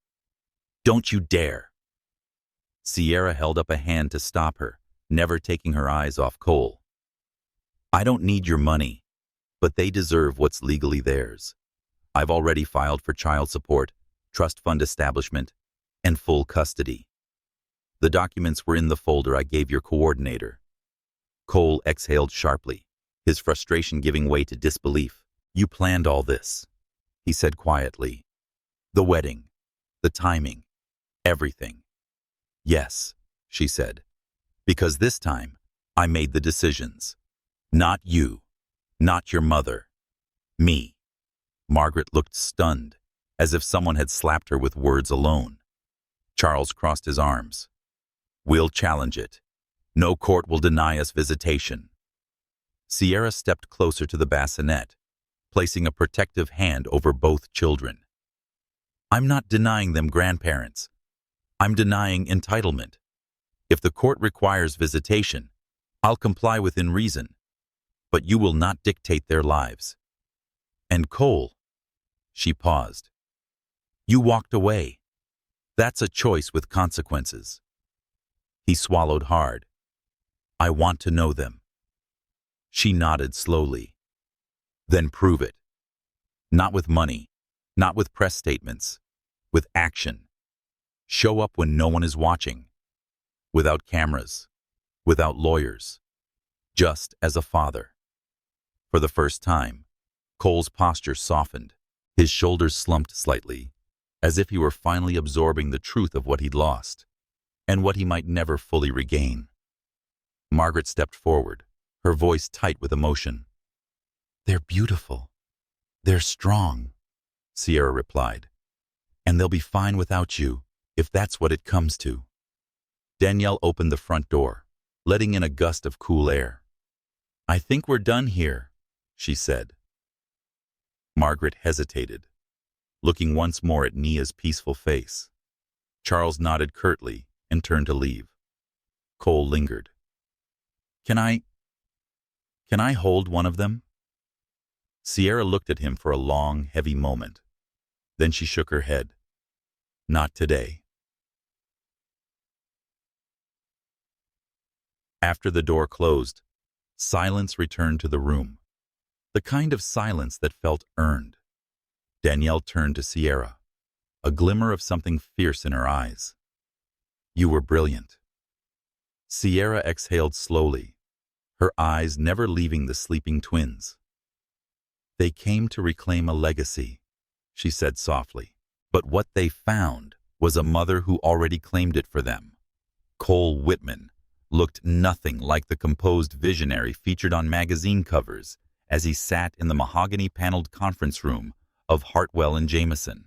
"Don't you dare!" Sierra held up a hand to stop her, never taking her eyes off Cole. "I don't need your money, but they deserve what's legally theirs. I've already filed for child support, trust fund establishment, and full custody. The documents were in the folder I gave your coordinator." Cole exhaled sharply, his frustration giving way to disbelief. "You planned all this," he said quietly. "The wedding, the timing, everything." "Yes," she said, "because this time I made the decisions. Not you, not your mother, me." Margaret looked stunned, as if someone had slapped her with words alone. Charles crossed his arms. "We'll challenge it. No court will deny us visitation." Sierra stepped closer to the bassinet, placing a protective hand over both children. "I'm not denying them grandparents. I'm denying entitlement. If the court requires visitation, I'll comply within reason. but you will not dictate their lives. And Cole, she paused. You walked away. That's a choice with consequences. He swallowed hard. I want to know them. She nodded slowly. Then prove it. Not with money, not with press statements, with action. Show up when no one is watching. Without cameras, without lawyers. Just as a father. For the first time, Cole's posture softened. His shoulders slumped slightly, as if he were finally absorbing the truth of what he'd lost, and what he might never fully regain. Margaret stepped forward, her voice tight with emotion. They're beautiful. They're strong, Sierra replied. And they'll be fine without you, if that's what it comes to. Danielle opened the front door, letting in a gust of cool air. I think we're done here, she said. Margaret hesitated, looking once more at Nia's peaceful face. Charles nodded curtly and turned to leave. Cole lingered. Can I hold one of them? Sierra looked at him for a long, heavy moment. Then she shook her head. Not today. After the door closed, silence returned to the room. The kind of silence that felt earned. Danielle turned to Sierra, a glimmer of something fierce in her eyes. You were brilliant. Sierra exhaled slowly, her eyes never leaving the sleeping twins. They came to reclaim a legacy, she said softly, but what they found was a mother who already claimed it for them. Cole Whitman looked nothing like the composed visionary featured on magazine covers as he sat in the mahogany-paneled conference room of Hartwell and Jameson.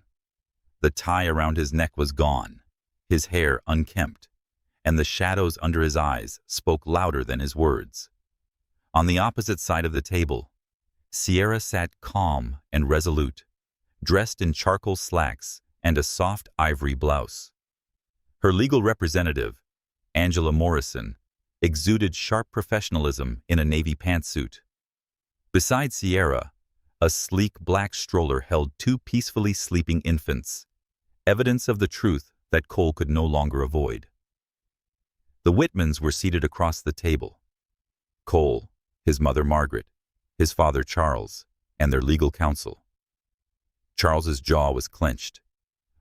The tie around his neck was gone, his hair unkempt, and the shadows under his eyes spoke louder than his words. On the opposite side of the table, Sierra sat calm and resolute, dressed in charcoal slacks and a soft ivory blouse. Her legal representative, Angela Morrison, exuded sharp professionalism in a navy pantsuit. Beside Sierra, a sleek black stroller held two peacefully sleeping infants, evidence of the truth that Cole could no longer avoid. The Whitmans were seated across the table. Cole, his mother Margaret, his father Charles, and their legal counsel. Charles's jaw was clenched.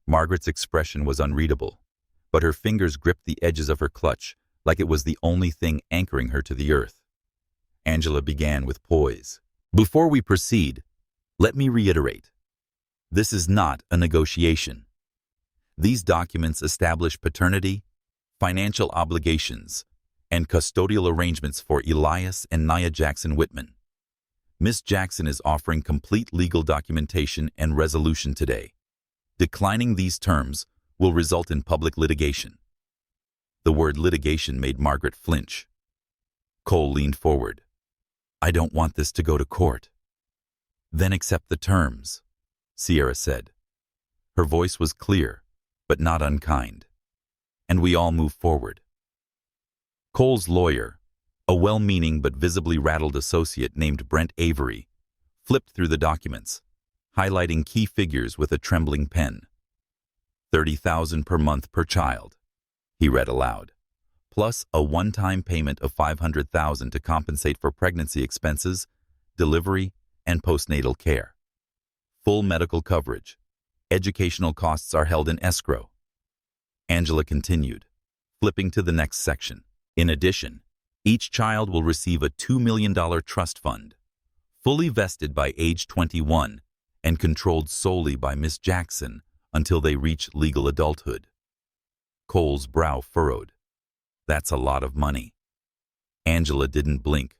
Margaret's expression was unreadable, but her fingers gripped the edges of her clutch like it was the only thing anchoring her to the earth. Angela began with poise. Before we proceed, let me reiterate. This is not a negotiation. These documents establish paternity, financial obligations, and custodial arrangements for Elias and Nia Jackson Whitman. Miss Jackson is offering complete legal documentation and resolution today. Declining these terms will result in public litigation. The word litigation made Margaret flinch. Cole leaned forward. I don't want this to go to court. Then accept the terms, Sierra said. Her voice was clear, but not unkind. And we all moved forward. Cole's lawyer, a well-meaning but visibly rattled associate named Brent Avery, flipped through the documents, highlighting key figures with a trembling pen. $30,000 per month per child, he read aloud, plus a one-time payment of $500,000 to compensate for pregnancy expenses, delivery, and postnatal care. Full medical coverage. Educational costs are held in escrow. Angela continued, flipping to the next section. In addition, each child will receive a $2 million trust fund, fully vested by age 21 and controlled solely by Miss Jackson until they reach legal adulthood. Cole's brow furrowed. That's a lot of money. Angela didn't blink.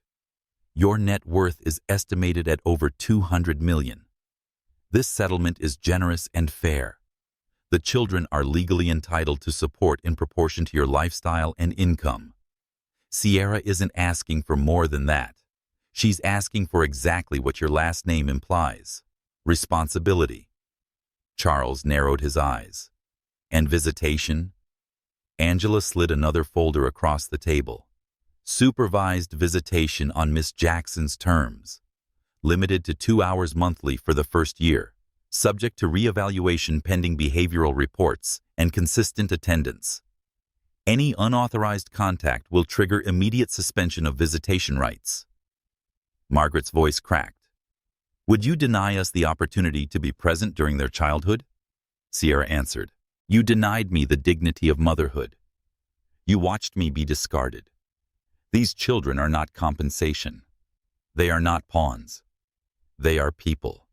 Your net worth is estimated at over $200 million. This settlement is generous and fair. The children are legally entitled to support in proportion to your lifestyle and income. Sierra isn't asking for more than that. She's asking for exactly what your last name implies. Responsibility. Charles narrowed his eyes. And visitation? Angela slid another folder across the table. Supervised visitation on Miss Jackson's terms. Limited to 2 hours monthly for the first year. Subject to reevaluation pending behavioral reports and consistent attendance. Any unauthorized contact will trigger immediate suspension of visitation rights. Margaret's voice cracked. Would you deny us the opportunity to be present during their childhood? Sierra answered. You denied me the dignity of motherhood. You watched me be discarded. These children are not compensation. They are not pawns. They are people,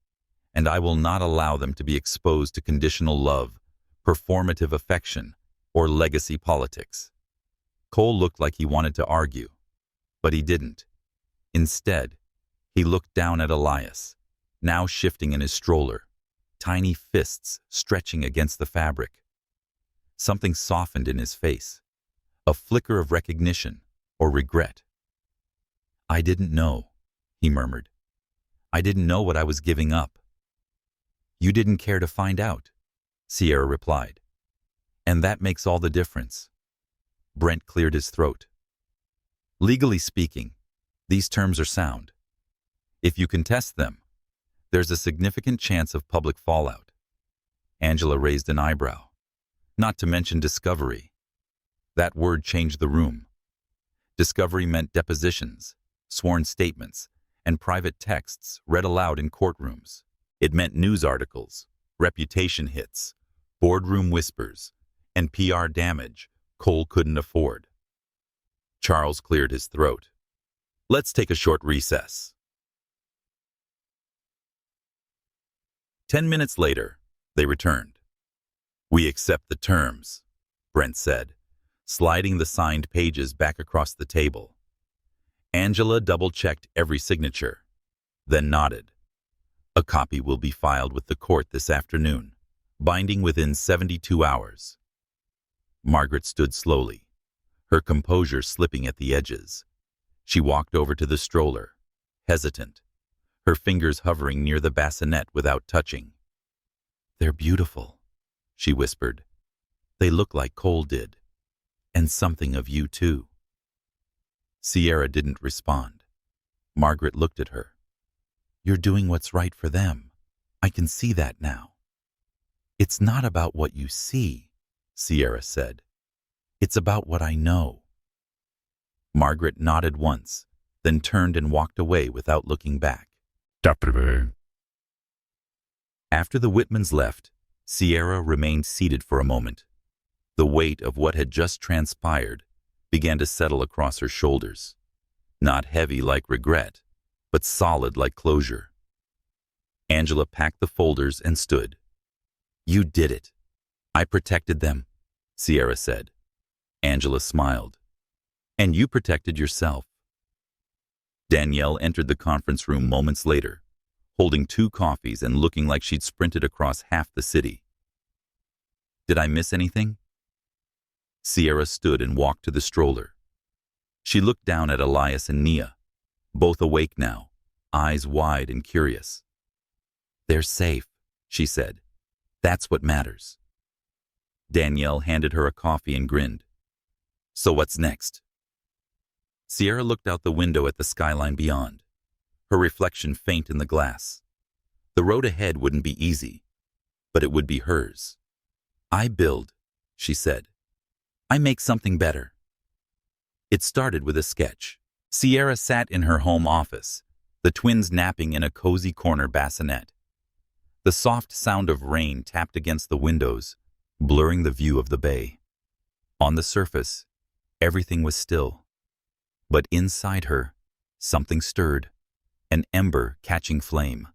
and I will not allow them to be exposed to conditional love, performative affection, or legacy politics. Cole looked like he wanted to argue, but he didn't. Instead, he looked down at Elias, now shifting in his stroller, tiny fists stretching against the fabric. Something softened in his face, a flicker of recognition or regret. I didn't know, he murmured. I didn't know what I was giving up. You didn't care to find out, Sierra replied. And that makes all the difference. Brent cleared his throat. Legally speaking, these terms are sound. If you contest them, there's a significant chance of public fallout. Angela raised an eyebrow. Not to mention discovery. That word changed the room. Discovery meant depositions, sworn statements, and private texts read aloud in courtrooms. It meant news articles, reputation hits, boardroom whispers, and PR damage Cole couldn't afford. Charles cleared his throat. Let's take a short recess. 10 minutes later, they returned. We accept the terms, Brent said, sliding the signed pages back across the table. Angela double-checked every signature, then nodded. A copy will be filed with the court this afternoon, binding within 72 hours. Margaret stood slowly, her composure slipping at the edges. She walked over to the stroller, hesitant, her fingers hovering near the bassinet without touching. They're beautiful, she whispered. They look like Cole did, and something of you too. Sierra didn't respond. Margaret looked at her. You're doing what's right for them. I can see that now. It's not about what you see, Sierra said. It's about what I know. Margaret nodded once, then turned and walked away without looking back. After the Whitmans left, Sierra remained seated for a moment. The weight of what had just transpired began to settle across her shoulders. Not heavy like regret, but solid like closure. Angela packed the folders and stood. You did it. I protected them, Sierra said. Angela smiled. And you protected yourself. Danielle entered the conference room moments later, holding 2 coffees and looking like she'd sprinted across half the city. Did I miss anything? Sierra stood and walked to the stroller. She looked down at Elias and Nia, both awake now, eyes wide and curious. They're safe, she said. That's what matters. Danielle handed her a coffee and grinned. So what's next? Sierra looked out the window at the skyline beyond, her reflection faint in the glass. The road ahead wouldn't be easy, but it would be hers. I build, she said. I make something better. It started with a sketch. Sierra sat in her home office, the twins napping in a cozy corner bassinet. The soft sound of rain tapped against the windows, blurring the view of the bay. On the surface, everything was still. But inside her, something stirred, an ember catching flame.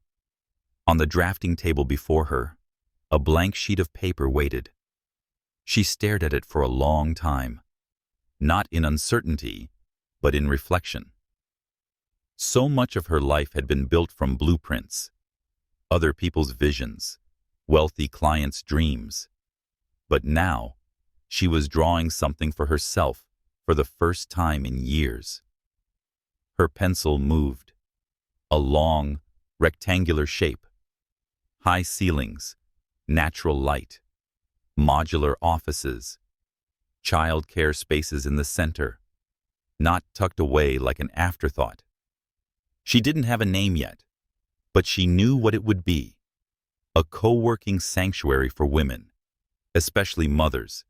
On the drafting table before her, a blank sheet of paper waited. She stared at it for a long time, not in uncertainty, but in reflection. So much of her life had been built from blueprints, other people's visions, wealthy clients' dreams. But now, she was drawing something for herself for the first time in years. Her pencil moved, a long, rectangular shape, high ceilings, natural light, modular offices, child care spaces in the center, not tucked away like an afterthought. She didn't have a name yet, but she knew what it would be: a co-working sanctuary for women, especially mothers,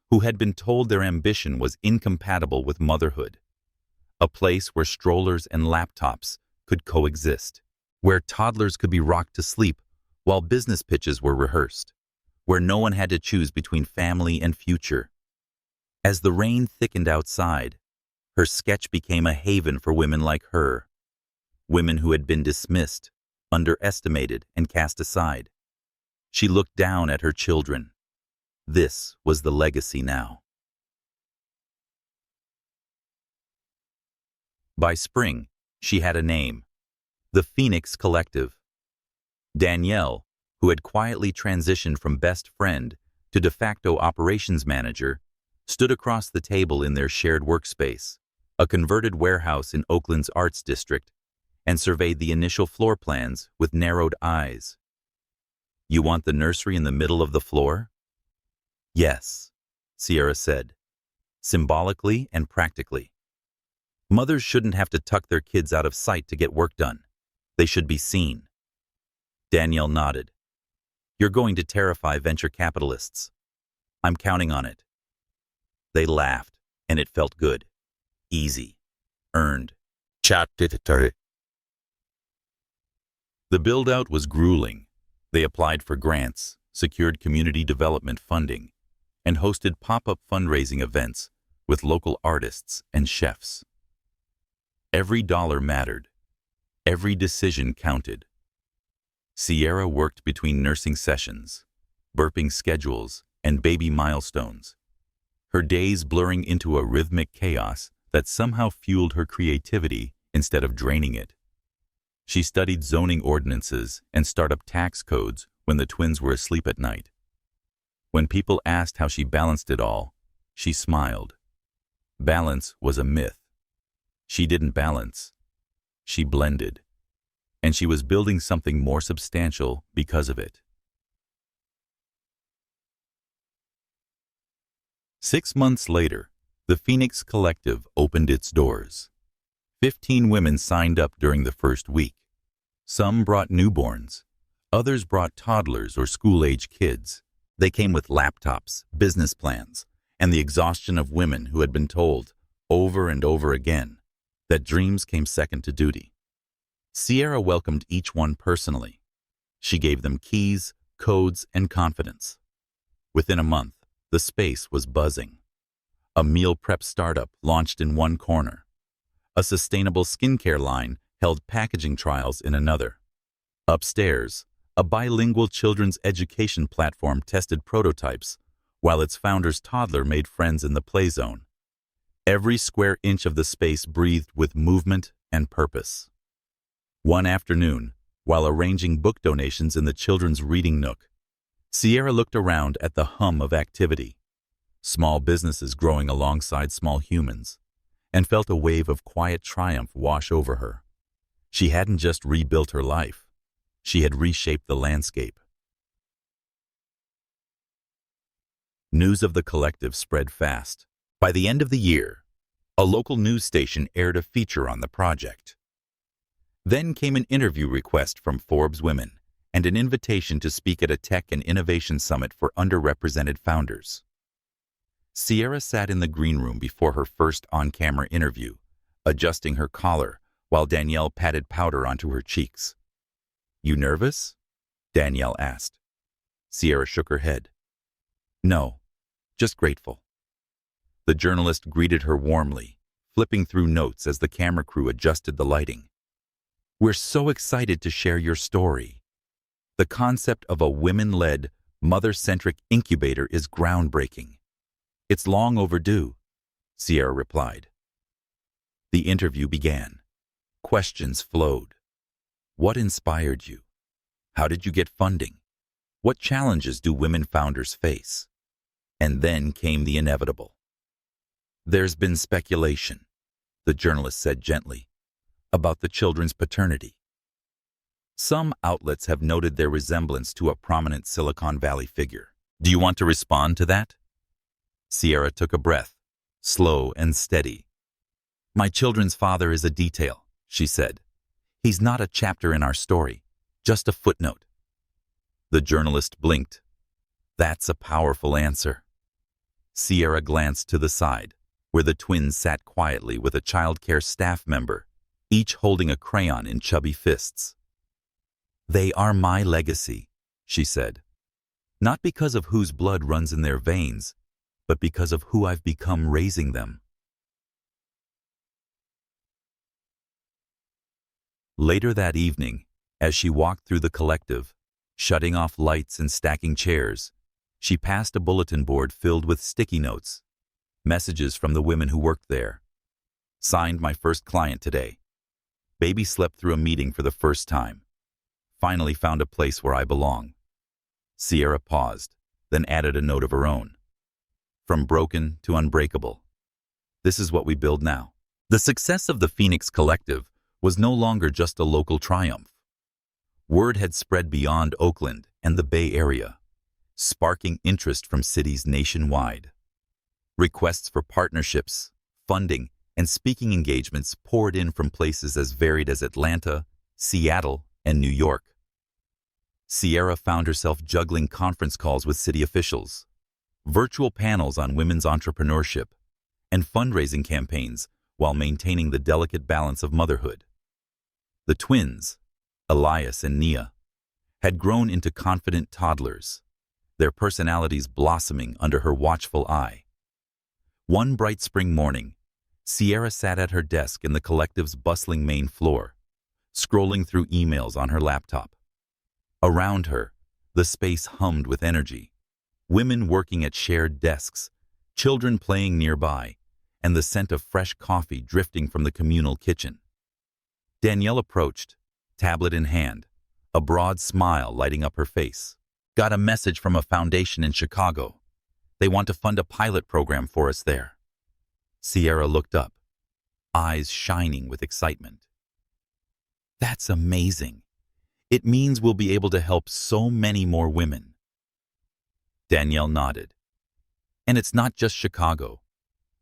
who had been told their ambition was incompatible with motherhood. A place where strollers and laptops could coexist, where toddlers could be rocked to sleep while business pitches were rehearsed, where no one had to choose between family and future. As the rain thickened outside, her sketch became a haven for women like her, women who had been dismissed, underestimated, and cast aside. She looked down at her children. This was the legacy now. By spring, she had a name: the Phoenix Collective. Danielle, who had quietly transitioned from best friend to de facto operations manager, stood across the table in their shared workspace, a converted warehouse in Oakland's Arts District, and surveyed the initial floor plans with narrowed eyes. "You want the nursery in the middle of the floor?" "Yes," Sierra said, symbolically and practically. Mothers shouldn't have to tuck their kids out of sight to get work done. They should be seen. Danielle nodded. "You're going to terrify venture capitalists. I'm counting on it." They laughed, and it felt good. Easy. Earned. The build-out was grueling. They applied for grants, secured community development funding, and hosted pop-up fundraising events with local artists and chefs. Every dollar mattered. Every decision counted. Sierra worked between nursing sessions, burping schedules, and baby milestones, her days blurring into a rhythmic chaos that somehow fueled her creativity instead of draining it. She studied zoning ordinances and startup tax codes when the twins were asleep at night. When people asked how she balanced it all, she smiled. Balance was a myth. She didn't balance. She blended. And she was building something more substantial because of it. 6 months later, the Phoenix Collective opened its doors. 15 women signed up during the first week. Some brought newborns. Others brought toddlers or school-age kids. They came with laptops, business plans, and the exhaustion of women who had been told, over and over again, that dreams came second to duty. Sierra welcomed each one personally. She gave them keys, codes, and confidence. Within a month, the space was buzzing. A meal prep startup launched in one corner. A sustainable skincare line held packaging trials in another. Upstairs, a bilingual children's education platform tested prototypes, while its founder's toddler made friends in the play zone. Every square inch of the space breathed with movement and purpose. One afternoon, while arranging book donations in the children's reading nook, Sierra looked around at the hum of activity, small businesses growing alongside small humans, and felt a wave of quiet triumph wash over her. She hadn't just rebuilt her life. She had reshaped the landscape. News of the collective spread fast. By the end of the year, a local news station aired a feature on the project. Then came an interview request from Forbes Women and an invitation to speak at a tech and innovation summit for underrepresented founders. Sierra sat in the green room before her first on-camera interview, adjusting her collar while Danielle patted powder onto her cheeks. "You nervous?" Danielle asked. Sierra shook her head. "No, just grateful." The journalist greeted her warmly, flipping through notes as the camera crew adjusted the lighting. "We're so excited to share your story. The concept of a women-led, mother-centric incubator is groundbreaking. It's long overdue," Sierra replied. The interview began. Questions flowed. What inspired you? How did you get funding? What challenges do women founders face? And then came the inevitable. "There's been speculation," the journalist said gently, "about the children's paternity. Some outlets have noted their resemblance to a prominent Silicon Valley figure. Do you want to respond to that?" Sierra took a breath, slow and steady. My children's father is a detail, she said. He's not a chapter in our story, just a footnote. The journalist blinked. That's a powerful answer. Sierra glanced to the side, where the twins sat quietly with a childcare staff member, each holding a crayon in chubby fists. They are my legacy, she said. Not because of whose blood runs in their veins, but because of who I've become raising them. Later that evening, as she walked through the collective, shutting off lights and stacking chairs, she passed a bulletin board filled with sticky notes, messages from the women who worked there. Signed, my first client today. Baby slept through a meeting for the first time. Finally found a place where I belong. Sierra paused, then added a note of her own. From broken to unbreakable. This is what we build now. The success of the Phoenix Collective was no longer just a local triumph. Word had spread beyond Oakland and the Bay Area, sparking interest from cities nationwide. Requests for partnerships, funding, and speaking engagements poured in from places as varied as Atlanta, Seattle, and New York. Sierra found herself juggling conference calls with city officials, virtual panels on women's entrepreneurship, and fundraising campaigns while maintaining the delicate balance of motherhood. The twins, Elias and Nia, had grown into confident toddlers, their personalities blossoming under her watchful eye. One bright spring morning, Sierra sat at her desk in the collective's bustling main floor, scrolling through emails on her laptop. Around her, the space hummed with energy. Women working at shared desks, children playing nearby, and the scent of fresh coffee drifting from the communal kitchen. Danielle approached, tablet in hand, a broad smile lighting up her face. Got a message from a foundation in Chicago. They want to fund a pilot program for us there. Sierra looked up, eyes shining with excitement. That's amazing. It means we'll be able to help so many more women. Danielle nodded. And it's not just Chicago.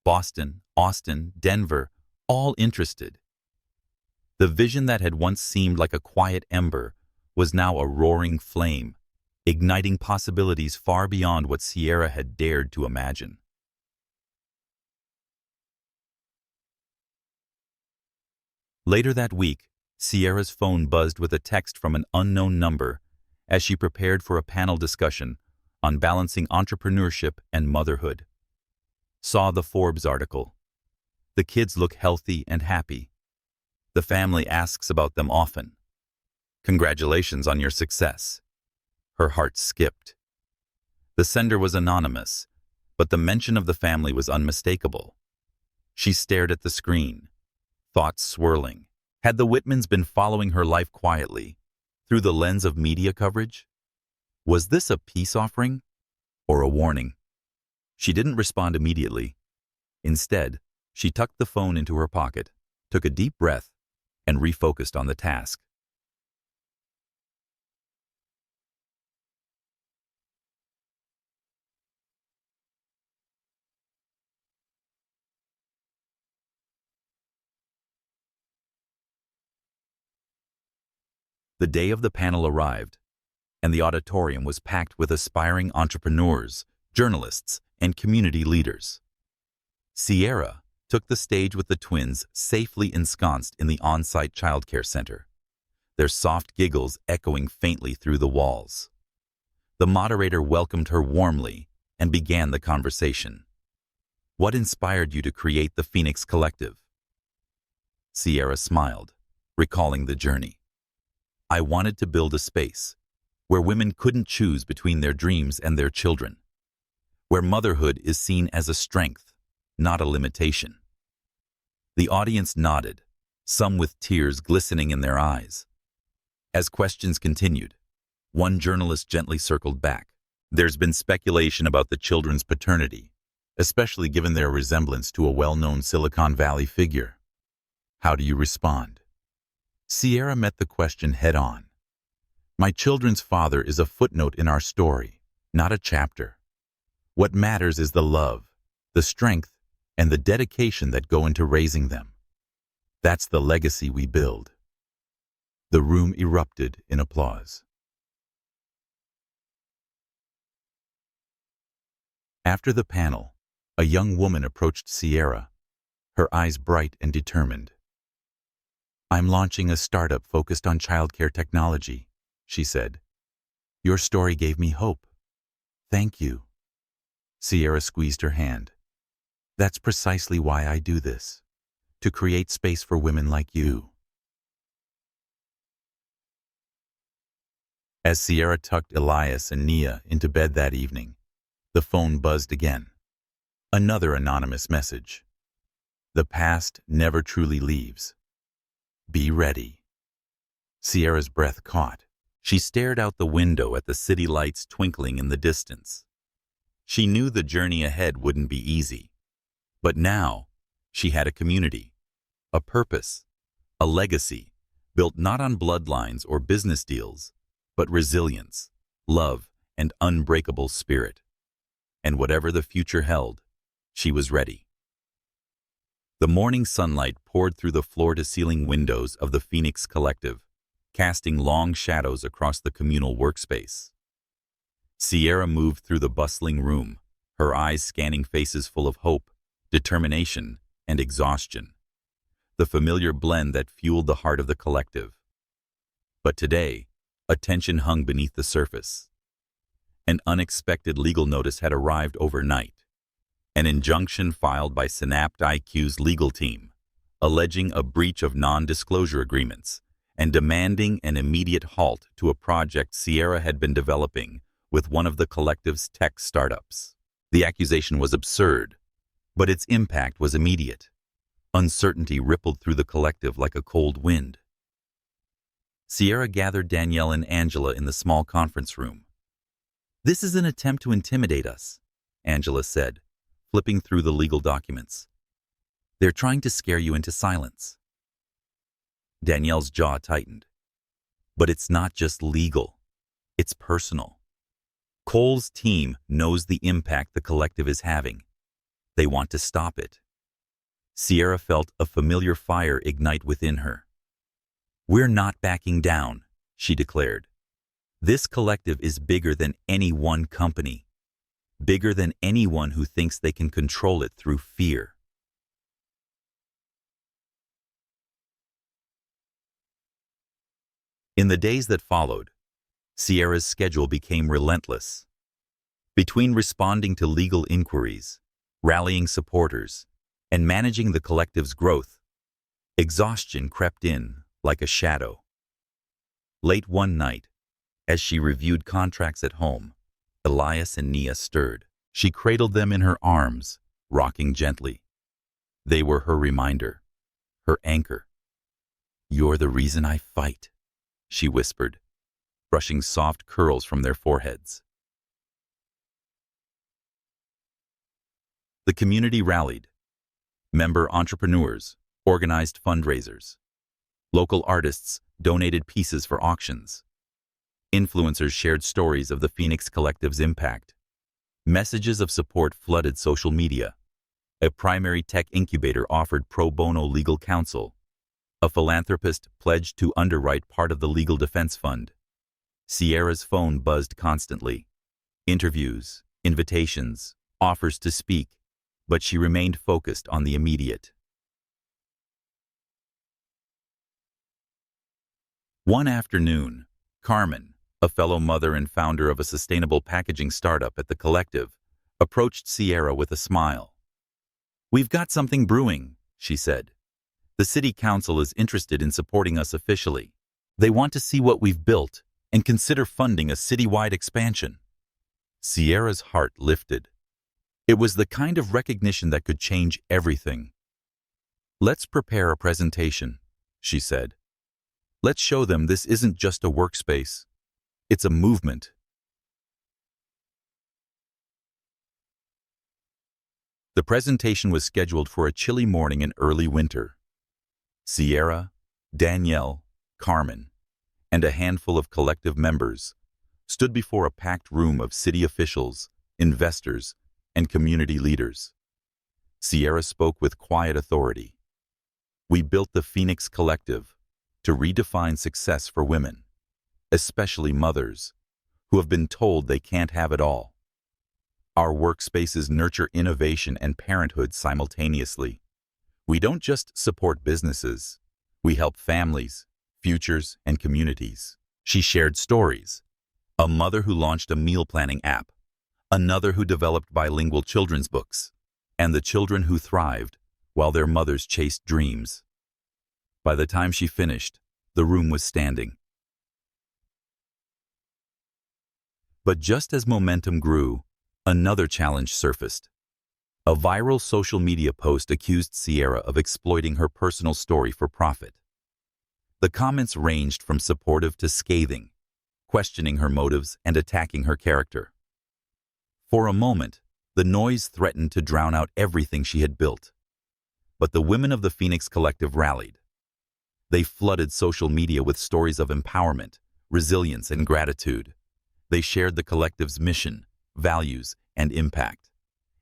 Boston, Austin, Denver, all interested. The vision that had once seemed like a quiet ember was now a roaring flame, igniting possibilities far beyond what Sierra had dared to imagine. Later that week, Sierra's phone buzzed with a text from an unknown number as she prepared for a panel discussion on balancing entrepreneurship and motherhood. Saw the Forbes article. The kids look healthy and happy. The family asks about them often. Congratulations on your success. Her heart skipped. The sender was anonymous, but the mention of the family was unmistakable. She stared at the screen, thoughts swirling. Had the Whitmans been following her life quietly, through the lens of media coverage? Was this a peace offering or a warning? She didn't respond immediately. Instead, she tucked the phone into her pocket, took a deep breath, and refocused on the task. The day of the panel arrived, and the auditorium was packed with aspiring entrepreneurs, journalists, and community leaders. Sierra took the stage with the twins safely ensconced in the on-site childcare center, their soft giggles echoing faintly through the walls. The moderator welcomed her warmly and began the conversation. What inspired you to create the Phoenix Collective? Sierra smiled, recalling the journey. I wanted to build a space where women couldn't choose between their dreams and their children, where motherhood is seen as a strength, not a limitation. The audience nodded, some with tears glistening in their eyes. As questions continued, one journalist gently circled back. There's been speculation about the children's paternity, especially given their resemblance to a well-known Silicon Valley figure. How do you respond? Sierra met the question head-on. My children's father is a footnote in our story, not a chapter. What matters is the love, the strength, and the dedication that go into raising them. That's the legacy we build. The room erupted in applause. After the panel, a young woman approached Sierra, her eyes bright and determined. "I'm launching a startup focused on childcare technology," she said. "Your story gave me hope. Thank you." Sierra squeezed her hand. "That's precisely why I do this, to create space for women like you." As Sierra tucked Elias and Nia into bed that evening, the phone buzzed again. Another anonymous message. "The past never truly leaves. Be ready." Sierra's breath caught. She stared out the window at the city lights twinkling in the distance. She knew the journey ahead wouldn't be easy. But now, she had a community, a purpose, a legacy, built not on bloodlines or business deals, but resilience, love, and unbreakable spirit. And whatever the future held, she was ready. The morning sunlight poured through the floor-to-ceiling windows of the Phoenix Collective, casting long shadows across the communal workspace. Sierra moved through the bustling room, her eyes scanning faces full of hope, determination, and exhaustion, the familiar blend that fueled the heart of the collective. But today, a tension hung beneath the surface. An unexpected legal notice had arrived overnight. An injunction filed by Synapt IQ's legal team, alleging a breach of non-disclosure agreements and demanding an immediate halt to a project Sierra had been developing with one of the collective's tech startups. The accusation was absurd, but its impact was immediate. Uncertainty rippled through the collective like a cold wind. Sierra gathered Danielle and Angela in the small conference room. "This is an attempt to intimidate us," Angela said, flipping through the legal documents. "They're trying to scare you into silence." Danielle's jaw tightened. "But it's not just legal. It's personal. Cole's team knows the impact the collective is having. They want to stop it." Sierra felt a familiar fire ignite within her. "We're not backing down," she declared. "This collective is bigger than any one company. Bigger than anyone who thinks they can control it through fear." In the days that followed, Sierra's schedule became relentless. Between responding to legal inquiries, rallying supporters, and managing the collective's growth, exhaustion crept in like a shadow. Late one night, as she reviewed contracts at home, Elias and Nia stirred. She cradled them in her arms, rocking gently. They were her reminder, her anchor. "You're the reason I fight," she whispered, brushing soft curls from their foreheads. The community rallied. Member entrepreneurs organized fundraisers. Local artists donated pieces for auctions. Influencers shared stories of the Phoenix Collective's impact. Messages of support flooded social media. A primary tech incubator offered pro bono legal counsel. A philanthropist pledged to underwrite part of the legal defense fund. Sierra's phone buzzed constantly. Interviews, invitations, offers to speak, but she remained focused on the immediate. One afternoon, Carmen, a fellow mother and founder of a sustainable packaging startup at the collective, approached Sierra with a smile. "We've got something brewing," she said. "The city council is interested in supporting us officially. They want to see what we've built and consider funding a citywide expansion." Sierra's heart lifted. It was the kind of recognition that could change everything. "Let's prepare a presentation," she said. "Let's show them this isn't just a workspace. It's a movement." The presentation was scheduled for a chilly morning in early winter. Sierra, Danielle, Carmen, and a handful of collective members stood before a packed room of city officials, investors, and community leaders. Sierra spoke with quiet authority. We built the Phoenix Collective to redefine success for women, especially mothers, who have been told they can't have it all. Our workspaces nurture innovation and parenthood simultaneously. We don't just support businesses, we help families, futures, and communities. She shared stories. A mother who launched a meal planning app, another who developed bilingual children's books, and the children who thrived while their mothers chased dreams. By the time she finished, the room was standing. But just as momentum grew, another challenge surfaced. A viral social media post accused Sierra of exploiting her personal story for profit. The comments ranged from supportive to scathing, questioning her motives and attacking her character. For a moment, the noise threatened to drown out everything she had built. But the women of the Phoenix Collective rallied. They flooded social media with stories of empowerment, resilience, and gratitude. They shared the collective's mission, values, and impact.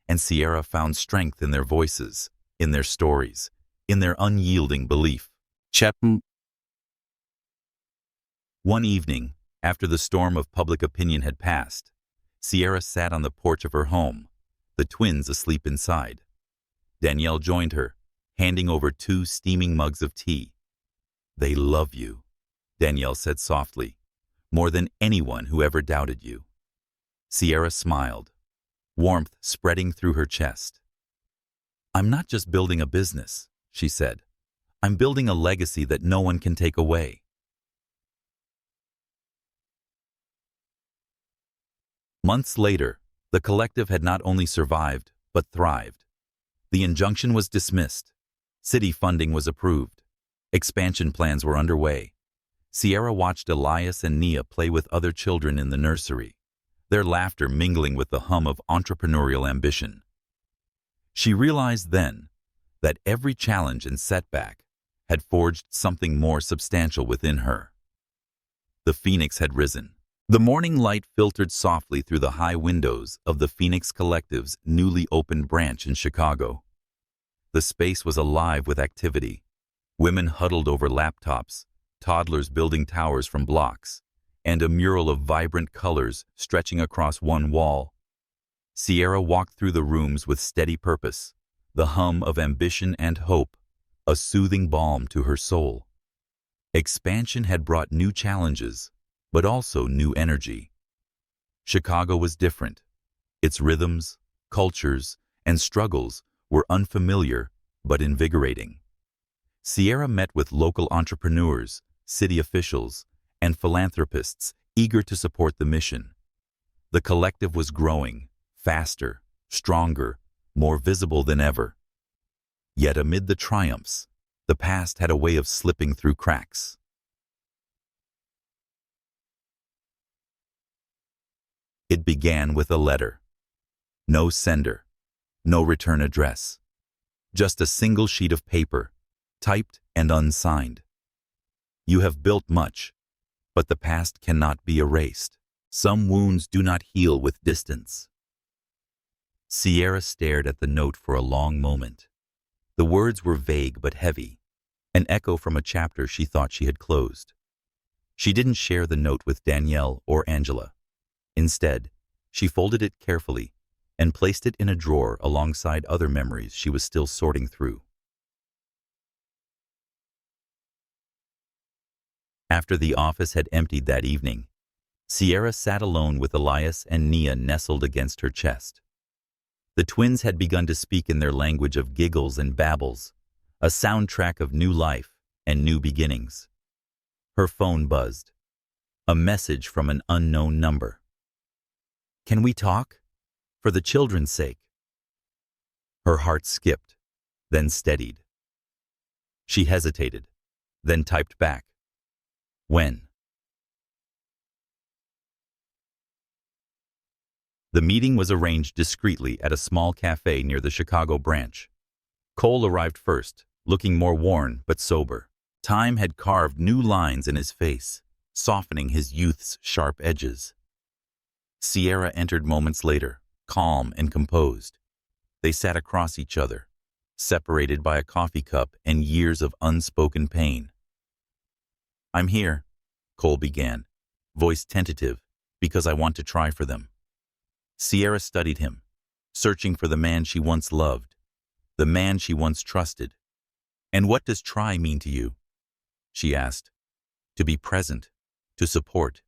And Sierra found strength in their voices, in their stories, in their unyielding belief. One evening, after the storm of public opinion had passed, Sierra sat on the porch of her home, the twins asleep inside. Danielle joined her, handing over 2 steaming mugs of tea. "They love you," Danielle said softly, "more than anyone who ever doubted you." Sierra smiled, warmth spreading through her chest. "I'm not just building a business," she said. "I'm building a legacy that no one can take away." Months later, the collective had not only survived, but thrived. The injunction was dismissed. City funding was approved. Expansion plans were underway. Sierra watched Elias and Nia play with other children in the nursery, their laughter mingling with the hum of entrepreneurial ambition. She realized then that every challenge and setback had forged something more substantial within her. The phoenix had risen. The morning light filtered softly through the high windows of the Phoenix Collective's newly opened branch in Chicago. The space was alive with activity. Women huddled over laptops, toddlers building towers from blocks, and a mural of vibrant colors stretching across one wall. Sierra walked through the rooms with steady purpose, the hum of ambition and hope, a soothing balm to her soul. Expansion had brought new challenges, but also new energy. Chicago was different. Its rhythms, cultures, and struggles were unfamiliar but invigorating. Sierra met with local entrepreneurs, city officials, and philanthropists eager to support the mission. The collective was growing, faster, stronger, more visible than ever. Yet amid the triumphs, the past had a way of slipping through cracks. It began with a letter. No sender, no return address. Just a single sheet of paper, typed and unsigned. "You have built much, but the past cannot be erased. Some wounds do not heal with distance." Sierra stared at the note for a long moment. The words were vague but heavy, an echo from a chapter she thought she had closed. She didn't share the note with Danielle or Angela. Instead, she folded it carefully and placed it in a drawer alongside other memories she was still sorting through. After the office had emptied that evening, Sierra sat alone with Elias and Nia nestled against her chest. The twins had begun to speak in their language of giggles and babbles, a soundtrack of new life and new beginnings. Her phone buzzed. A message from an unknown number. "Can we talk? For the children's sake." Her heart skipped, then steadied. She hesitated, then typed back. "When?" The meeting was arranged discreetly at a small cafe near the Chicago branch. Cole arrived first, looking more worn but sober. Time had carved new lines in his face, softening his youth's sharp edges. Sierra entered moments later, calm and composed. They sat across each other, separated by a coffee cup and years of unspoken pain. "I'm here," Cole began, voice tentative, "because I want to try for them." Sierra studied him, searching for the man she once loved, the man she once trusted. "And what does try mean to you?" she asked. "To be present, to support,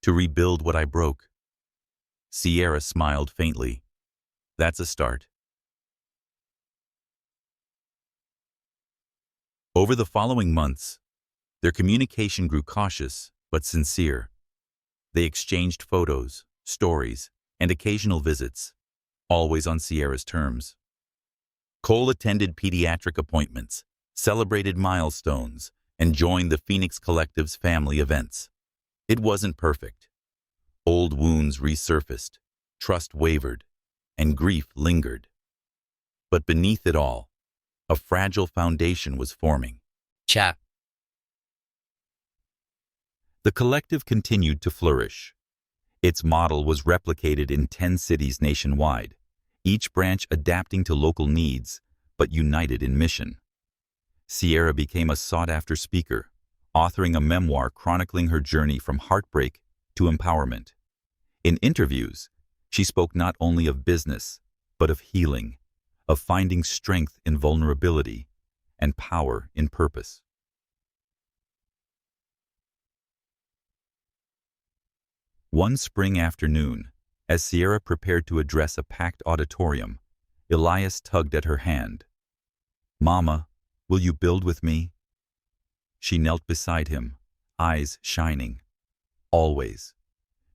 to rebuild what I broke." Sierra smiled faintly. "That's a start." Over the following months, their communication grew cautious but sincere. They exchanged photos, stories, and occasional visits, always on Sierra's terms. Cole attended pediatric appointments, celebrated milestones, and joined the Phoenix Collective's family events. It wasn't perfect. Old wounds resurfaced, trust wavered, and grief lingered. But beneath it all, a fragile foundation was forming. Chat. The collective continued to flourish. Its model was replicated in 10 cities nationwide, each branch adapting to local needs, but united in mission. Sierra became a sought-after speaker, authoring a memoir chronicling her journey from heartbreak to empowerment. In interviews, she spoke not only of business, but of healing, of finding strength in vulnerability and power in purpose. One spring afternoon, as Sierra prepared to address a packed auditorium, Elias tugged at her hand. "Mama, will you build with me?" She knelt beside him, eyes shining. Always.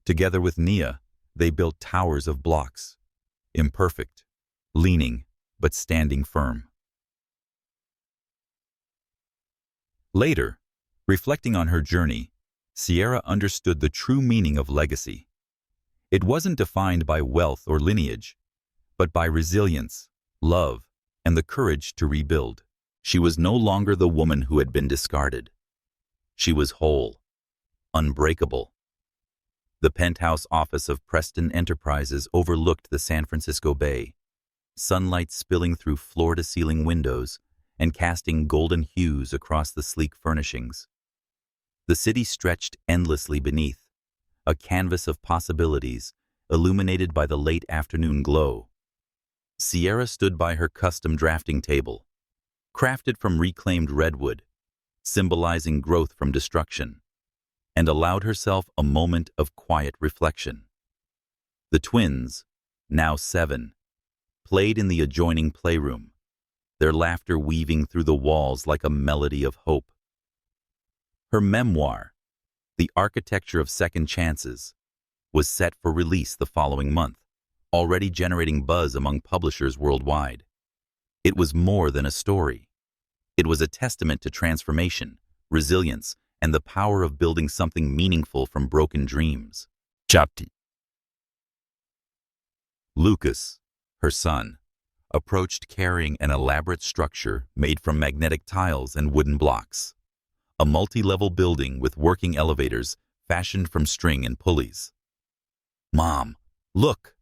Together with Nia, they built towers of blocks, imperfect, leaning, but standing firm. Later, reflecting on her journey, Sierra understood the true meaning of legacy. It wasn't defined by wealth or lineage, but by resilience, love, and the courage to rebuild. She was no longer the woman who had been discarded. She was whole, unbreakable. The penthouse office of Preston Enterprises overlooked the San Francisco Bay, sunlight spilling through floor-to-ceiling windows and casting golden hues across the sleek furnishings. The city stretched endlessly beneath, a canvas of possibilities illuminated by the late afternoon glow. Sierra stood by her custom drafting table, crafted from reclaimed redwood, symbolizing growth from destruction, and allowed herself a moment of quiet reflection. The twins, now 7, played in the adjoining playroom, their laughter weaving through the walls like a melody of hope. Her memoir, The Architecture of Second Chances, was set for release the following month, already generating buzz among publishers worldwide. It was more than a story. It was a testament to transformation, resilience, and the power of building something meaningful from broken dreams. Chapti. Lucas, her son, approached carrying an elaborate structure made from magnetic tiles and wooden blocks. A multi-level building with working elevators fashioned from string and pulleys. "Mom, look!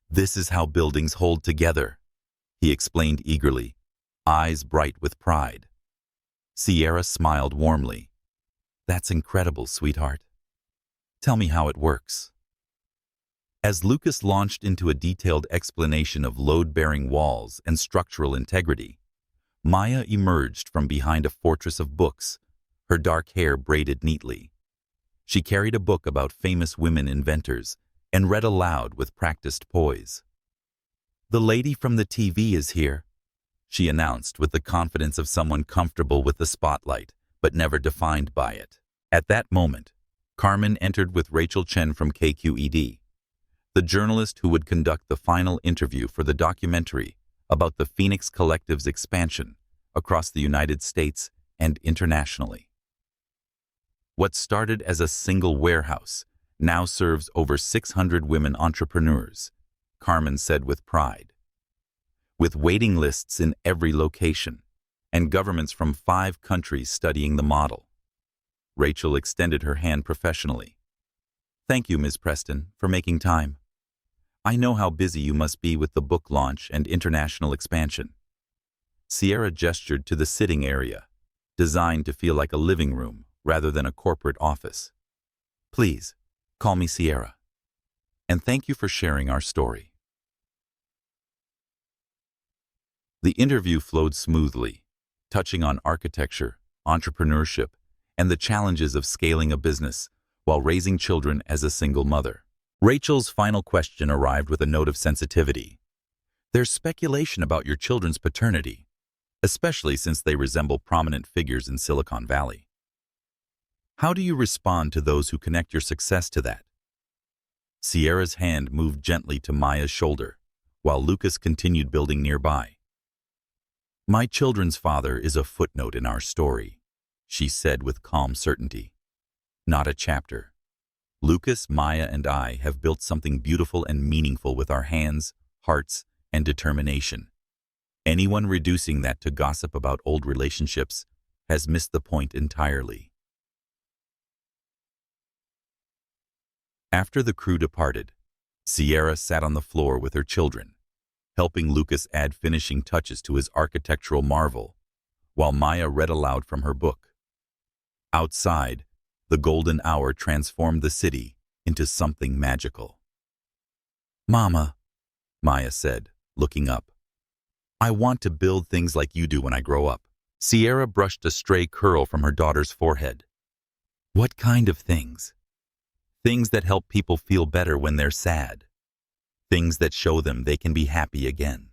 This is how buildings hold together," he explained eagerly, eyes bright with pride. Sierra smiled warmly. "That's incredible, sweetheart. Tell me how it works." As Lucas launched into a detailed explanation of load-bearing walls and structural integrity, Maya emerged from behind a fortress of books, her dark hair braided neatly. She carried a book about famous women inventors and read aloud with practiced poise. "The lady from the TV is here," she announced with the confidence of someone comfortable with the spotlight, but never defined by it. At that moment, Carmen entered with Rachel Chen from KQED, the journalist who would conduct the final interview for the documentary about the Phoenix Collective's expansion across the United States and internationally. What started as a single warehouse now serves over 600 women entrepreneurs, Carmen said with pride. With waiting lists in every location and governments from 5 countries studying the model. Rachel extended her hand professionally. "Thank you, Ms. Preston, for making time. I know how busy you must be with the book launch and international expansion." Sierra gestured to the sitting area, designed to feel like a living room rather than a corporate office. Please, call me Sierra. And thank you for sharing our story. The interview flowed smoothly, touching on architecture, entrepreneurship, and the challenges of scaling a business while raising children as a single mother. Rachel's final question arrived with a note of sensitivity. There's speculation about your children's paternity, especially since they resemble prominent figures in Silicon Valley. How do you respond to those who connect your success to that? Sierra's hand moved gently to Maya's shoulder, while Lucas continued building nearby. My children's father is a footnote in our story, she said with calm certainty. Not a chapter. Lucas, Maya, and I have built something beautiful and meaningful with our hands, hearts, and determination. Anyone reducing that to gossip about old relationships has missed the point entirely. After the crew departed, Sierra sat on the floor with her children, helping Lucas add finishing touches to his architectural marvel, while Maya read aloud from her book. Outside, the golden hour transformed the city into something magical. Mama, Maya said, looking up. I want to build things like you do when I grow up. Sierra brushed a stray curl from her daughter's forehead. What kind of things? Things that help people feel better when they're sad. Things that show them they can be happy again.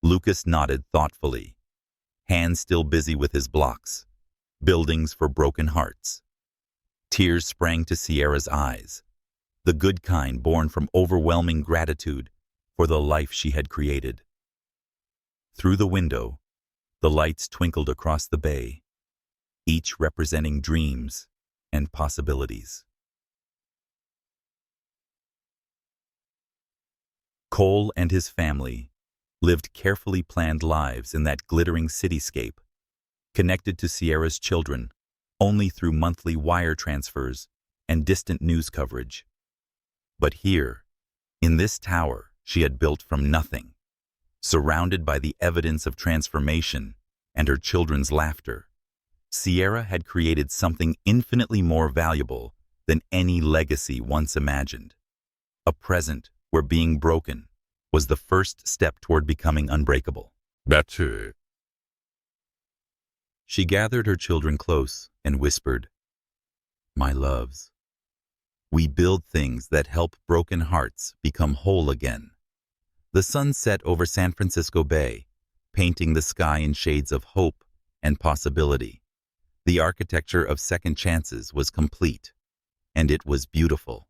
Lucas nodded thoughtfully, hands still busy with his blocks. Buildings for broken hearts. Tears sprang to Sierra's eyes, the good kind born from overwhelming gratitude for the life she had created. Through the window, the lights twinkled across the bay, each representing dreams and possibilities. Cole and his family lived carefully planned lives in that glittering cityscape, connected to Sierra's children only through monthly wire transfers and distant news coverage. But here, in this tower she had built from nothing, surrounded by the evidence of transformation and her children's laughter, Sierra had created something infinitely more valuable than any legacy once imagined. A present where being broken was the first step toward becoming unbreakable. Better. She gathered her children close and whispered, My loves, we build things that help broken hearts become whole again. The sun set over San Francisco Bay, painting the sky in shades of hope and possibility. The architecture of second chances was complete, and it was beautiful.